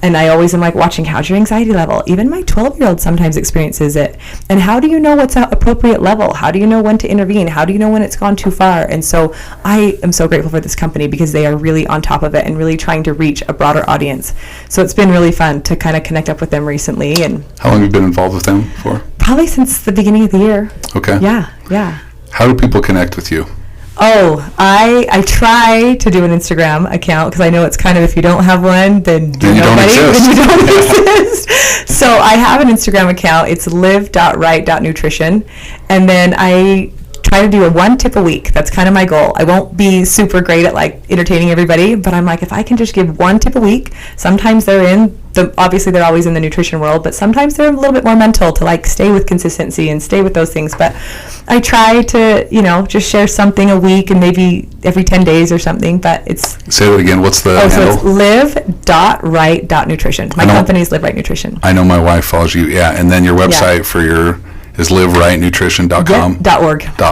and I always am like watching, how's your anxiety level? Even my 12-year-old sometimes experiences it. And how do you know what's an appropriate level? How do you know when to intervene? How do you know when it's gone too far? And so I am so grateful for this company, because they are really on top of it and really trying to reach a broader audience. So it's been really fun to kind of connect up with them recently. And how long have you been involved with them for? Probably since the beginning of the year. Okay. Yeah. How do people connect with you? Oh, I try to do an Instagram account, because I know it's kind of, if you don't have one, then you don't exist. So I have an Instagram account. It's live.right.nutrition. And then I try to do one tip a week. That's kind of my goal. I won't be super great at, like, entertaining everybody, but I'm like, if I can just give one tip a week, sometimes obviously they're always in the nutrition world, but sometimes they're a little bit more mental, to, like, stay with consistency and stay with those things. But I try to, just share something a week, and maybe every 10 days or something. But it's... Say that again. What's the handle? So it's live.right.nutrition. My company is Live Right Nutrition. I know my wife follows you. Yeah. And then your website for your... is liverightnutrition.com?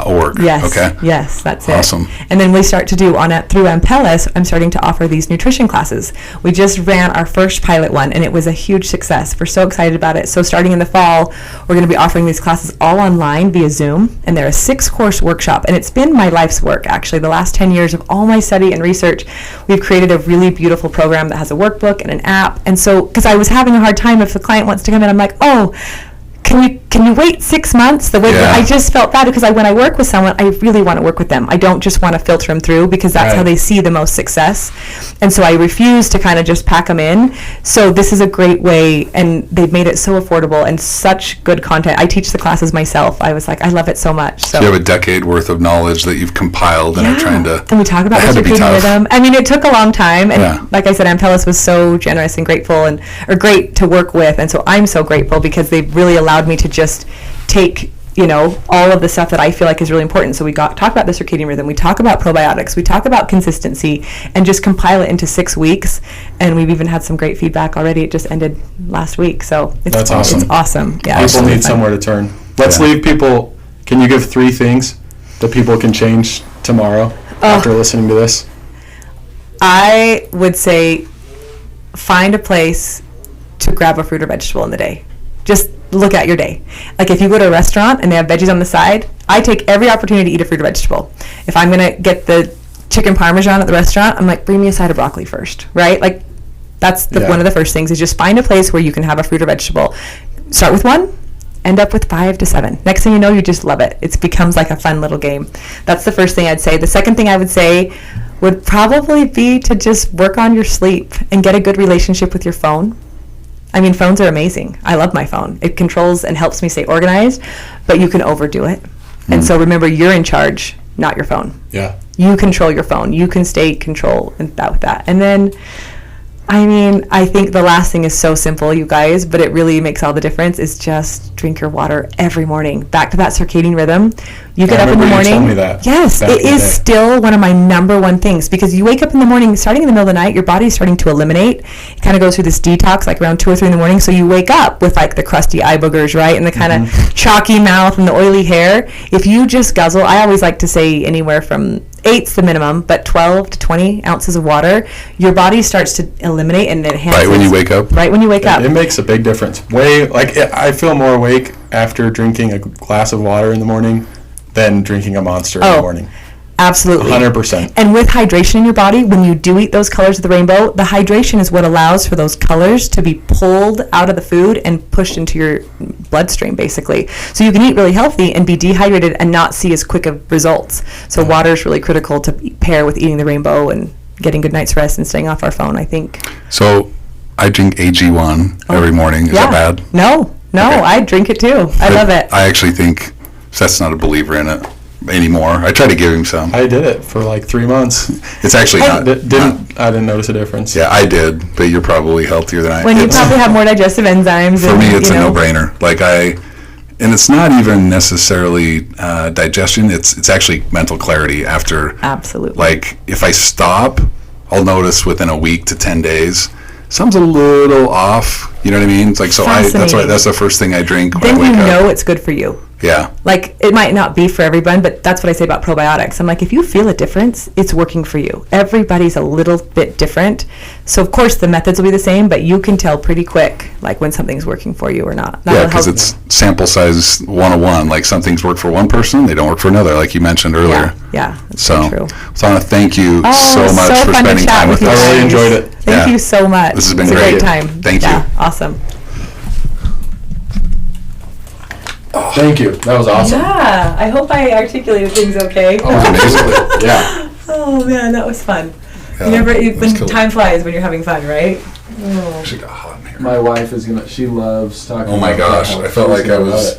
.org. Yes. Okay. Yes, that's it. Awesome. And then we start to do through Ampellis, I'm starting to offer these nutrition classes. We just ran our first pilot one, and it was a huge success. We're so excited about it. So starting in the fall, we're going to be offering these classes all online via Zoom, and they're a 6-course workshop. And it's been my life's work, actually. The last 10 years of all my study and research, we've created a really beautiful program that has a workbook and an app. And so, because I was having a hard time, if the client wants to come in, I'm like, oh, can you wait 6 months? I just felt bad, because when I work with someone, I really want to work with them. I don't just want to filter them through, because that's how they see the most success. And so I refuse to kind of just pack them in. So this is a great way, and they've made it so affordable and such good content. I teach the classes myself. I was like, I love it so much. So you have a decade worth of knowledge that you've compiled and are trying to... And we talk about the circadian rhythm. I mean, it took a long time. And like I said, Ampellis was so generous and grateful, or great to work with. And so I'm so grateful, because they've really allowed me to just take all of the stuff that I feel like is really important. So we talk about the circadian rhythm, we talk about probiotics, we talk about consistency, and just compile it into 6 weeks. And we've even had some great feedback already. It just ended last week, so that's awesome. It's awesome. Yeah, people need somewhere to turn. Let's leave people. Can you give 3 things that people can change tomorrow after listening to this? I would say find a place to grab a fruit or vegetable in the day. Just look at your day. Like, if you go to a restaurant and they have veggies on the side, I take every opportunity to eat a fruit or vegetable. If I'm going to get the chicken parmesan at the restaurant, I'm like, bring me a side of broccoli first, right? Like, that's one of the first things, is just find a place where you can have a fruit or vegetable. Start with 1, end up with 5 to 7. Next thing you know, you just love it. It becomes like a fun little game. That's the first thing I'd say. The second thing I would say would probably be to just work on your sleep and get a good relationship with your phone. I mean, phones are amazing. I love my phone. It controls and helps me stay organized, but you can overdo it. And so remember, you're in charge. not your phone. Yeah. You control your phone. You can stay control with that. And then, I mean, I think the last thing is so simple, you guys, but it really makes all the difference, is just drink your water every morning. Back to that circadian rhythm. You get up in the morning. You told me that. Yes, it is still one of my number one things, because you wake up in the morning, starting in the middle of the night, your body's starting to eliminate. It kind of goes through this detox like around 2 or 3 in the morning. So you wake up with like the crusty eye boogers, right? And the kind of chalky mouth and the oily hair. If you just guzzle, I always like to say anywhere from 8's the minimum, but 12 to 20 ounces of water, your body starts to eliminate and it enhances. Right when you wake up? Right when you wake up. It makes a big difference. I feel more awake after drinking a glass of water in the morning than drinking a Monster in the morning. Absolutely. 100%. And with hydration in your body, when you do eat those colors of the rainbow, the hydration is what allows for those colors to be pulled out of the food and pushed into your bloodstream, basically. So you can eat really healthy and be dehydrated and not see as quick of results. So water is really critical to pair with eating the rainbow and getting good night's rest and staying off our phone, I think. So I drink AG1 every morning. Is that bad? No, okay. I drink it too. I love it. I actually think Seth's not a believer in it anymore. I tried to give him some. I did it for like 3 months. It's actually I didn't notice a difference. Yeah, I did, but you're probably healthier than I am. When you probably have more digestive enzymes. For me, it's a no-brainer. And it's not even necessarily digestion. It's actually mental clarity after. Absolutely. Like, if I stop, I'll notice within a week to 10 days, something's a little off. You know what I mean? It's like, so that's the first thing I drink when I wake up. Then you know it's good for you. Yeah. Like, it might not be for everyone, but that's what I say about probiotics. I'm like, if you feel a difference, it's working for you. Everybody's a little bit different. So, of course, the methods will be the same, but you can tell pretty quick, like, when something's working for you or not. Yeah, because it's sample size 101. Like, some things work for one person, they don't work for another, like you mentioned earlier. Yeah, that's so true. So I want to thank you so much for spending time with us. I really enjoyed it. Thank you so much. This has been great. great time. Thank you. Awesome. Oh, thank you. That was awesome. Yeah, I hope I articulated things okay. Oh, amazing. Yeah. Oh man, that was fun. Yeah, time flies when you're having fun, right? Actually got hot in here. My wife she loves talking about Oh my gosh, I felt like I was